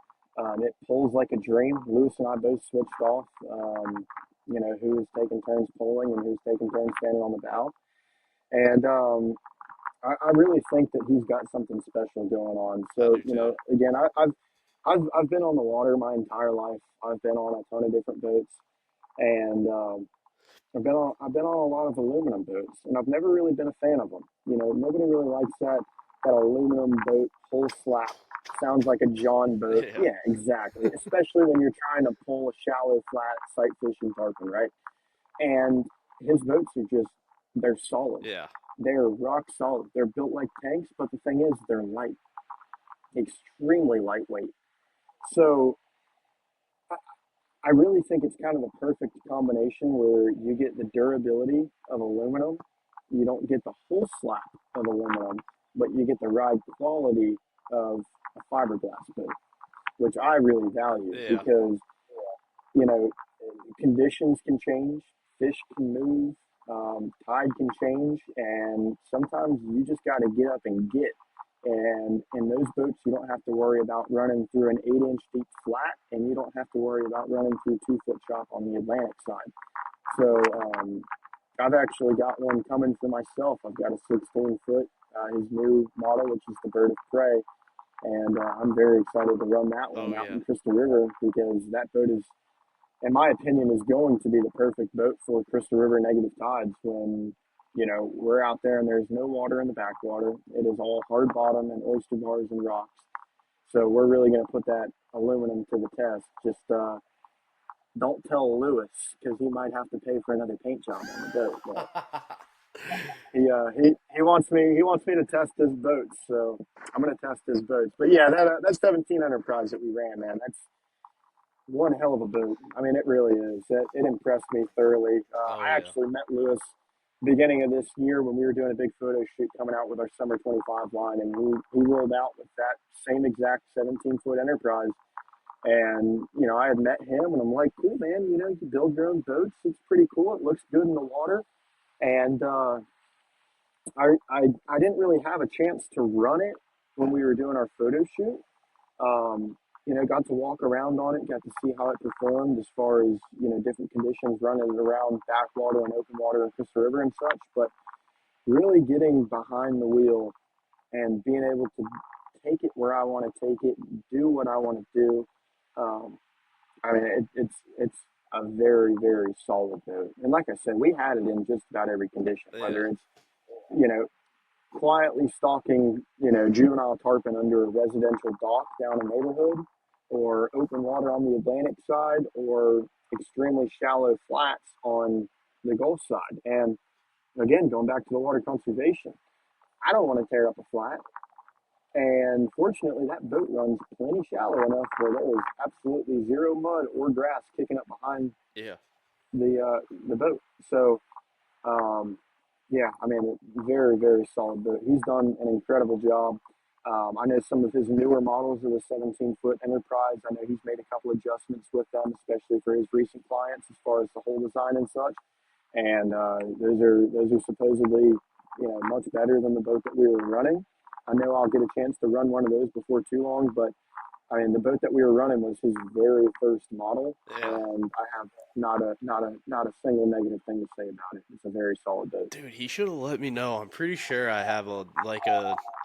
It pulls like a dream. Lewis and I both switched off, who was taking turns pulling and who was taking turns standing on the bow. And I really think that he's got something special going on. I So, do too. again, I've been on the water my entire life. I've been on a ton of different boats, and I've been on a lot of aluminum boats, and I've never really been a fan of them. Nobody really likes that aluminum boat full slap. Sounds like a John boat. Yeah. Yeah, exactly. Especially when you're trying to pull a shallow, flat sight fishing tarpon, right? And his boats are they're solid. Yeah. They're rock solid. They're built like tanks, but the thing is, they're light, extremely lightweight. So I really think it's kind of the perfect combination where you get the durability of aluminum. You don't get the whole slap of aluminum, but you get the ride quality of a fiberglass boat, which I really value Yeah. because, you know, conditions can change, fish can move, tide can change, and sometimes you just got to get up and get. And in those boats, you don't have to worry about running through an 8 inch deep flat, and you don't have to worry about running through 2 foot chop on the Atlantic side. So I've actually got one coming for myself. I've got a 16 foot, his new model, which is the Bird of Prey, and I'm very excited to run that Oh one out yeah. in Crystal River because that boat is, in my opinion, is going to be the perfect boat for Crystal River negative tides when, we're out there and there's no water in the backwater. It is all hard bottom and oyster bars and rocks. So we're really going to put that aluminum to the test. Just don't tell Lewis because he might have to pay for another paint job on the boat. But he wants me to test his boats, so I'm going to test his boats. But yeah, that 17 Enterprise that we ran, man, that's one hell of a boat. I mean, it really is. It impressed me thoroughly. Oh I yeah. actually met Lewis beginning of this year when we were doing a big photo shoot coming out with our summer 25 line, and he rolled out with that same exact 17-foot Enterprise. And I had met him, and I'm like, cool, man. You build your own boats. It's pretty cool. It looks good in the water. And I didn't really have a chance to run it when we were doing our photo shoot. Um, got to walk around on it, got to see how it performed as far as, different conditions running it around backwater and open water in Crystal River and such. But really getting behind the wheel and being able to take it where I want to take it, do what I want to do. Um, I mean, it's a very, very solid boat. And like I said, we had it in just about every condition, Yeah. whether it's, you know, quietly stalking, juvenile tarpon under a residential dock down a neighborhood, or open water on the Atlantic side, or extremely shallow flats on the Gulf side. And again, going back to the water conservation, I don't want to tear up a flat. And fortunately, that boat runs plenty shallow enough where there was absolutely zero mud or grass kicking up behind Yeah. the boat. So um, yeah, I mean, very, very solid boat. He's done an incredible job. I know some of his newer models of the 17-foot Enterprise. I know he's made a couple adjustments with them, especially for his recent clients as far as the hull design and such. And those are supposedly, much better than the boat that we were running. I know I'll get a chance to run one of those before too long, but I mean, the boat that we were running was his very first model, Yeah. and I have not a single negative thing to say about it. It's a very solid boat. Dude, he should have let me know. I'm pretty sure I have a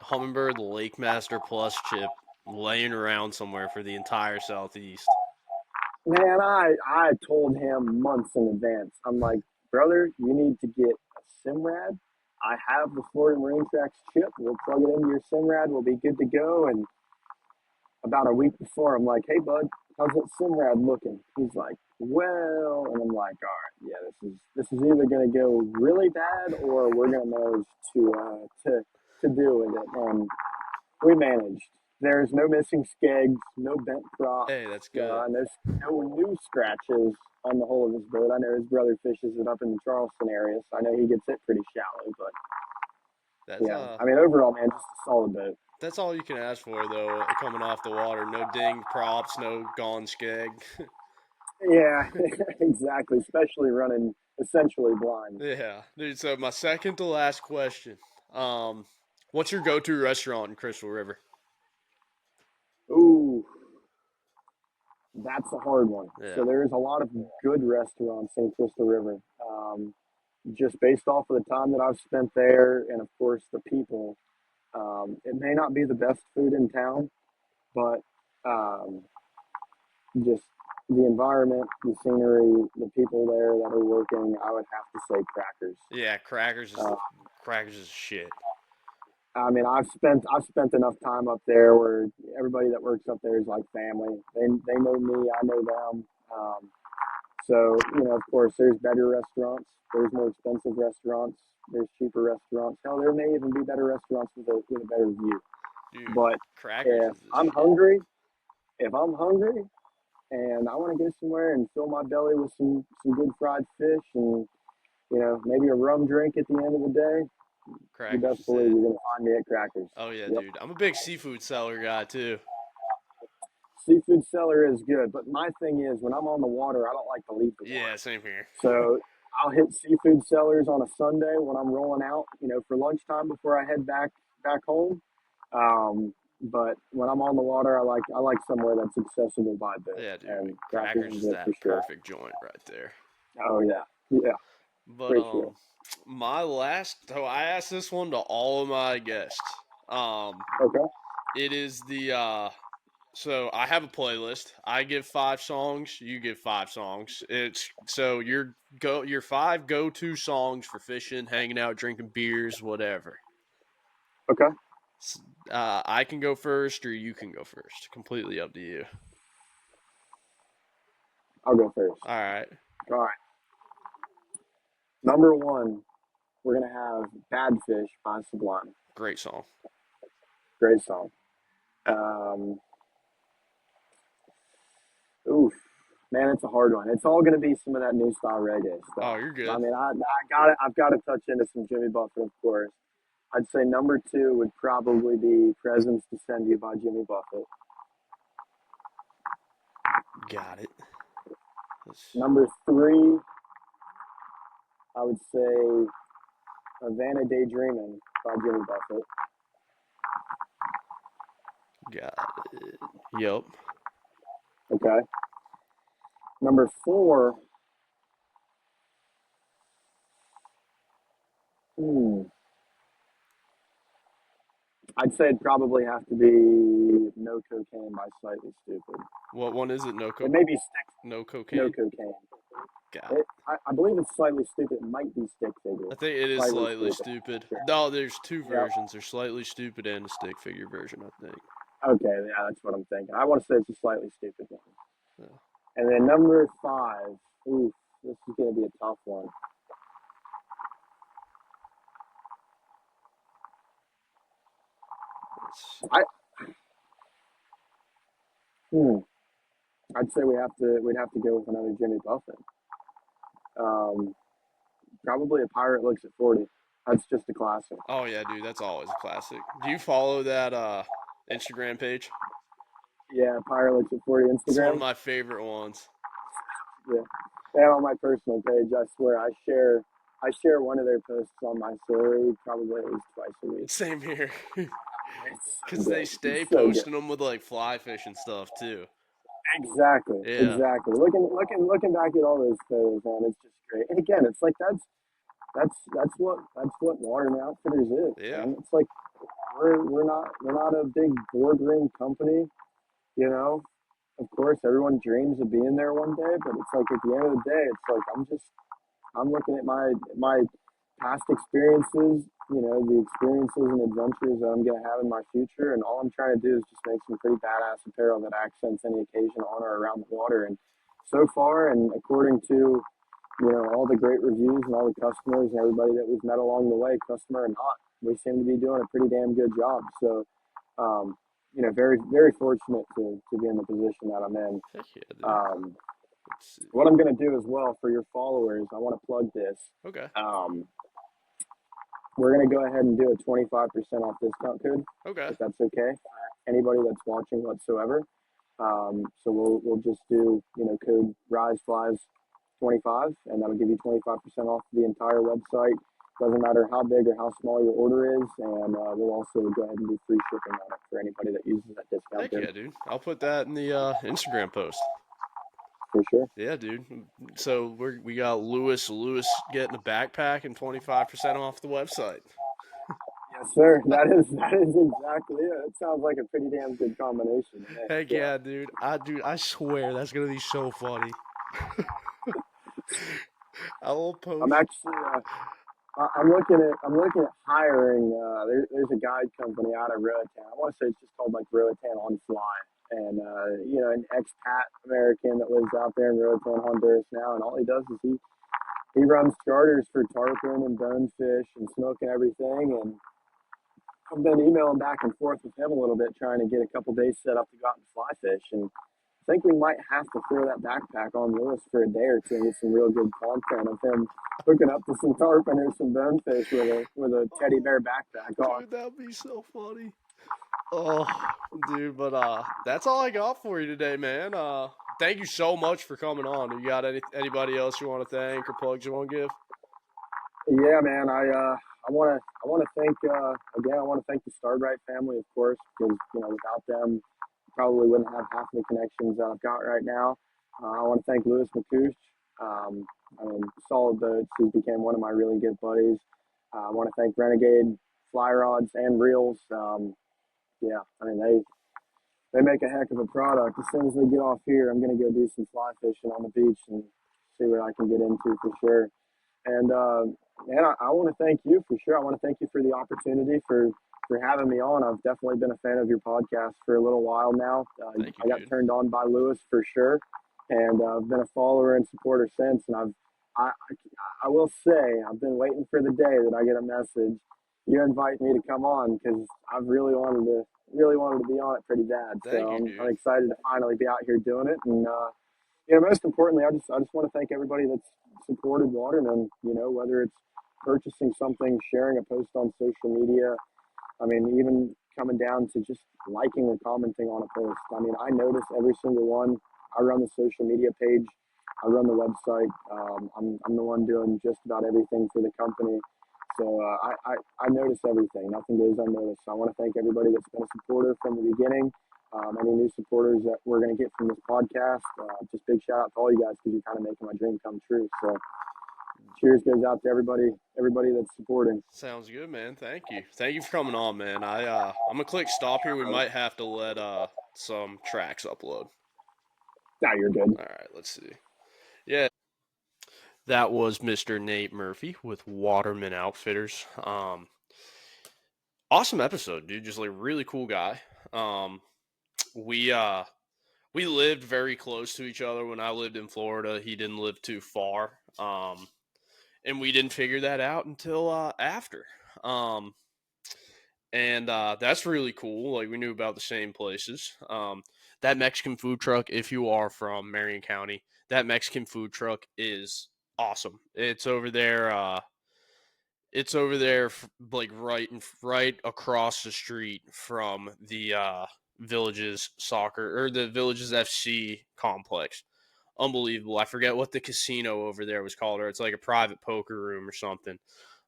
Humminbird Lake Master Plus chip laying around somewhere for the entire Southeast. Man, I told him months in advance. I'm like, brother, you need to get a Simrad. I have the Florida Marine Tracks chip. We'll plug it into your Simrad. We'll be good to go. And about a week before, I'm like, hey, bud, how's that Simrad looking? He's like, well, and I'm like, all right, yeah, this is either gonna go really bad or we're gonna manage to deal with it. And we managed. There's no missing skegs, no bent props, Hey, that's good. and there's no new scratches on the hull of his boat. I know his brother fishes it up in the Charleston area, so I know he gets it pretty shallow. But That's yeah, I mean, overall, man, just a solid boat. that's all you can ask for though, coming off the water. No dinged props, no gone skeg. Yeah, exactly. Especially running essentially blind. Yeah. Dude, so my second to last question. Um, what's your go-to restaurant in Crystal River? Ooh, that's a hard one. Yeah. So there is a lot of good restaurants in Crystal River. Just based off of the time that I've spent there, and of course the people. It may not be the best food in town, but um, just the environment, the scenery, the people there that are working, I would have to say Crackers. Yeah, Uh, Crackers is shit. I mean, I've spent enough time up there where everybody that works up there is like family. They know me, I know them. So of course, there's better restaurants, there's more expensive restaurants, there's cheaper restaurants. Hell, there may even be better restaurants with a better view. Dude, But Crackers if is the I'm shit. hungry, if I'm hungry and I want to go somewhere and fill my belly with some good fried fish and maybe a rum drink at the end of the day, you Crackers best is believe it. you're gonna find me at Crackers. Oh yeah, Yep. dude. I'm a big seafood seller guy too. Seafood cellar is good, but my thing is when I'm on the water, I don't like to leave the Yeah, water. same here. So I'll hit seafood sellers on a Sunday when I'm rolling out, for lunchtime before I head back home. But when I'm on the water, I like somewhere that's accessible by boat, Yeah, dude. and Crackers Crackers is is it for that sure. perfect joint right there. Oh yeah, yeah, But for sure. my last so I asked this one to all of my guests. Okay, It is the so I have a playlist. I give 5 songs, you give 5 songs. It's so your 5 go-to songs for fishing, hanging out, drinking beers, whatever. okay, I can go first or you can go first. Completely up to you. I'll go first. All right. All right, number one, we're gonna have "Bad Fish" by Sublime. Great song. Great song. Um, Oof, man, it's a hard one. It's all going to be some of that new style reggae stuff. Oh, you're I good. mean, I got it. I've got to touch into some Jimmy Buffett, of course. I'd say number two would probably be "Presents to Send You" by Jimmy Buffett. Got it. Let's, Number three I would say Havana Daydreamin' by Jimmy Buffett. Got it. Yep. Okay. Number 4, hmm, I'd say it'd probably have to be No Cocaine by Slightly Stupid. What one is it? It may be No No cocaine? Cocaine. Got it. I believe it's Slightly Stupid. It might be Stick Figure. I think it is Slightly slightly Stupid. stupid. Sure. No, there's two Yep. versions. There's slightly stupid and a stick figure version, I think. Okay, yeah, that's what I'm thinking. I want to say it's a Slightly Stupid one. Yeah. And then number 5. Ooh, this is going to be a tough one. I hmm. I'd say we'd have to go with another Jimmy Buffett. Um, Probably A Pirate Looks at 40. That's just a classic. Oh yeah, dude, that's always a classic. Do you follow that Instagram page? Yeah, Pirate Looks at 40 It's one of Instagram. my favorite ones. Yeah, and on my personal page, I swear I share one of their posts on my story probably at least twice a week. Same here. It's so Because they good. stay It's so good. posting them with like fly fish and stuff too. Exactly, Yeah. exactly. Looking back at all those photos, man, it's just great. And again, it's like that's what Waterman Outfitters is, Yeah. man. It's like we're not a big boardroom company, you know. Of course, everyone dreams of being there one day, but it's like at the end of the day, it's like I'm looking at my past experiences, the experiences and adventures that I'm gonna have in my future, and all I'm trying to do is just make some pretty badass apparel that accents any occasion on or around the water. And so far, and according to all the great reviews and all the customers and everybody that we've met along the way, customer or not, we seem to be doing a pretty damn good job. So, very very fortunate to be in the position that I'm in. Heck yeah, dude. Um, Let's see. what I'm going to do as well for your followers, I want to plug this. Okay. We're going to go ahead and do a 25% off discount code, Okay. if that's okay. Anybody that's watching whatsoever. So we'll just do code RISEFlies25, and that'll give you 25% off the entire website. Doesn't matter how big or how small your order is, and we'll also go ahead and do free shipping on it for anybody that uses that discount Heck code. yeah, dude. I'll put that in the Instagram post. For sure. Yeah, dude. So we got Lewis getting a backpack and 25% off the website. Yes, sir. That is exactly it. It sounds like a pretty damn good combination. Heck yeah, dude. I swear that's gonna be so funny. I will post. I'm actually I'm looking at hiring. There's a guide company out of Roatan. I want to say it's just called like Roatan on Fly, and an expat American that lives out there in Roatan, Honduras now, and all he does is he runs charters for tarpon and bonefish and snook and everything. And I've been emailing back and forth with him a little bit, trying to get a couple days set up to go out and fly fish. And I think we might have to throw that backpack on Lewis for a day or two and get some real good content of him hooking up to some tarpon or some bonefish with a teddy bear backpack on. Dude, that'd be so funny. Oh, dude, but that's all I got for you today, man. Thank you so much for coming on. You got anybody else you want to thank or plugs you want to give? Yeah, man. I want to thank again. I want to thank the Starbright family, of course, because without them, probably wouldn't have half the connections that I've got right now. I want to thank Louis McCouche. Solid Boats, who became one of my really good buddies. I want to thank Renegade Fly Rods and Reels. They make a heck of a product. As soon as we get off here, I'm going to go do some fly fishing on the beach and see what I can get into for sure. And I want to thank you for sure. I want to thank you for the opportunity for having me on. I've definitely been a fan of your podcast for a little while now. Thank you, I got dude. turned on by Lewis for sure, and I've been a follower and supporter since. And I will say I've been waiting for the day that I get a message. You invite me to come on because I've really wanted to be on it pretty bad. Thank So you, dude. I'm excited to finally be out here doing it. And most importantly, I just want to thank everybody that's supported Waterman. Whether it's purchasing something, sharing a post on social media. I mean, even coming down to just liking or commenting on a post. I mean, I notice every single one. I run the social media page I run the website. I'm the one doing just about everything for the company. So I notice everything. Nothing goes unnoticed. So I want to thank everybody that's been a supporter from the beginning. Any new supporters that we're going to get from this podcast. Just big shout out to all you guys because you're kind of making my dream come true. So cheers goes out to everybody that's supporting. Sounds good, man. Thank you. Thank you for coming on, man. I'm gonna click stop here. We might have to let some tracks upload. Now you're good. All right, let's see. Yeah, that was Mr. Nate Murphy with Waterman Outfitters. Awesome episode, dude. Just like really cool guy. Um, we we lived very close to each other when I lived in Florida. He didn't live too far. And we didn't figure that out until after. Um, and that's really cool. Like we knew about the same places. That Mexican food truck, if you are from Marion County, that Mexican food truck is awesome. It's over there. Like right across the street from the Villages soccer or the Villages FC complex. Unbelievable. I forget what the casino over there was called, or it's like a private poker room or something.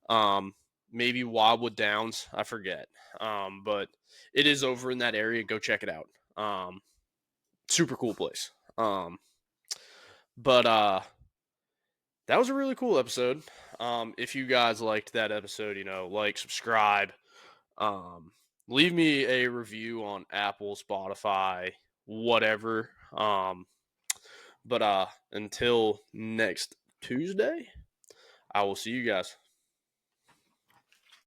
Um, Maybe Wildwood Downs. I forget. But it is over in that area. Go check it out. Super cool place. But that was a really cool episode. If you guys liked that episode, like, subscribe, leave me a review on Apple, Spotify, whatever. But until next Tuesday, I will see you guys.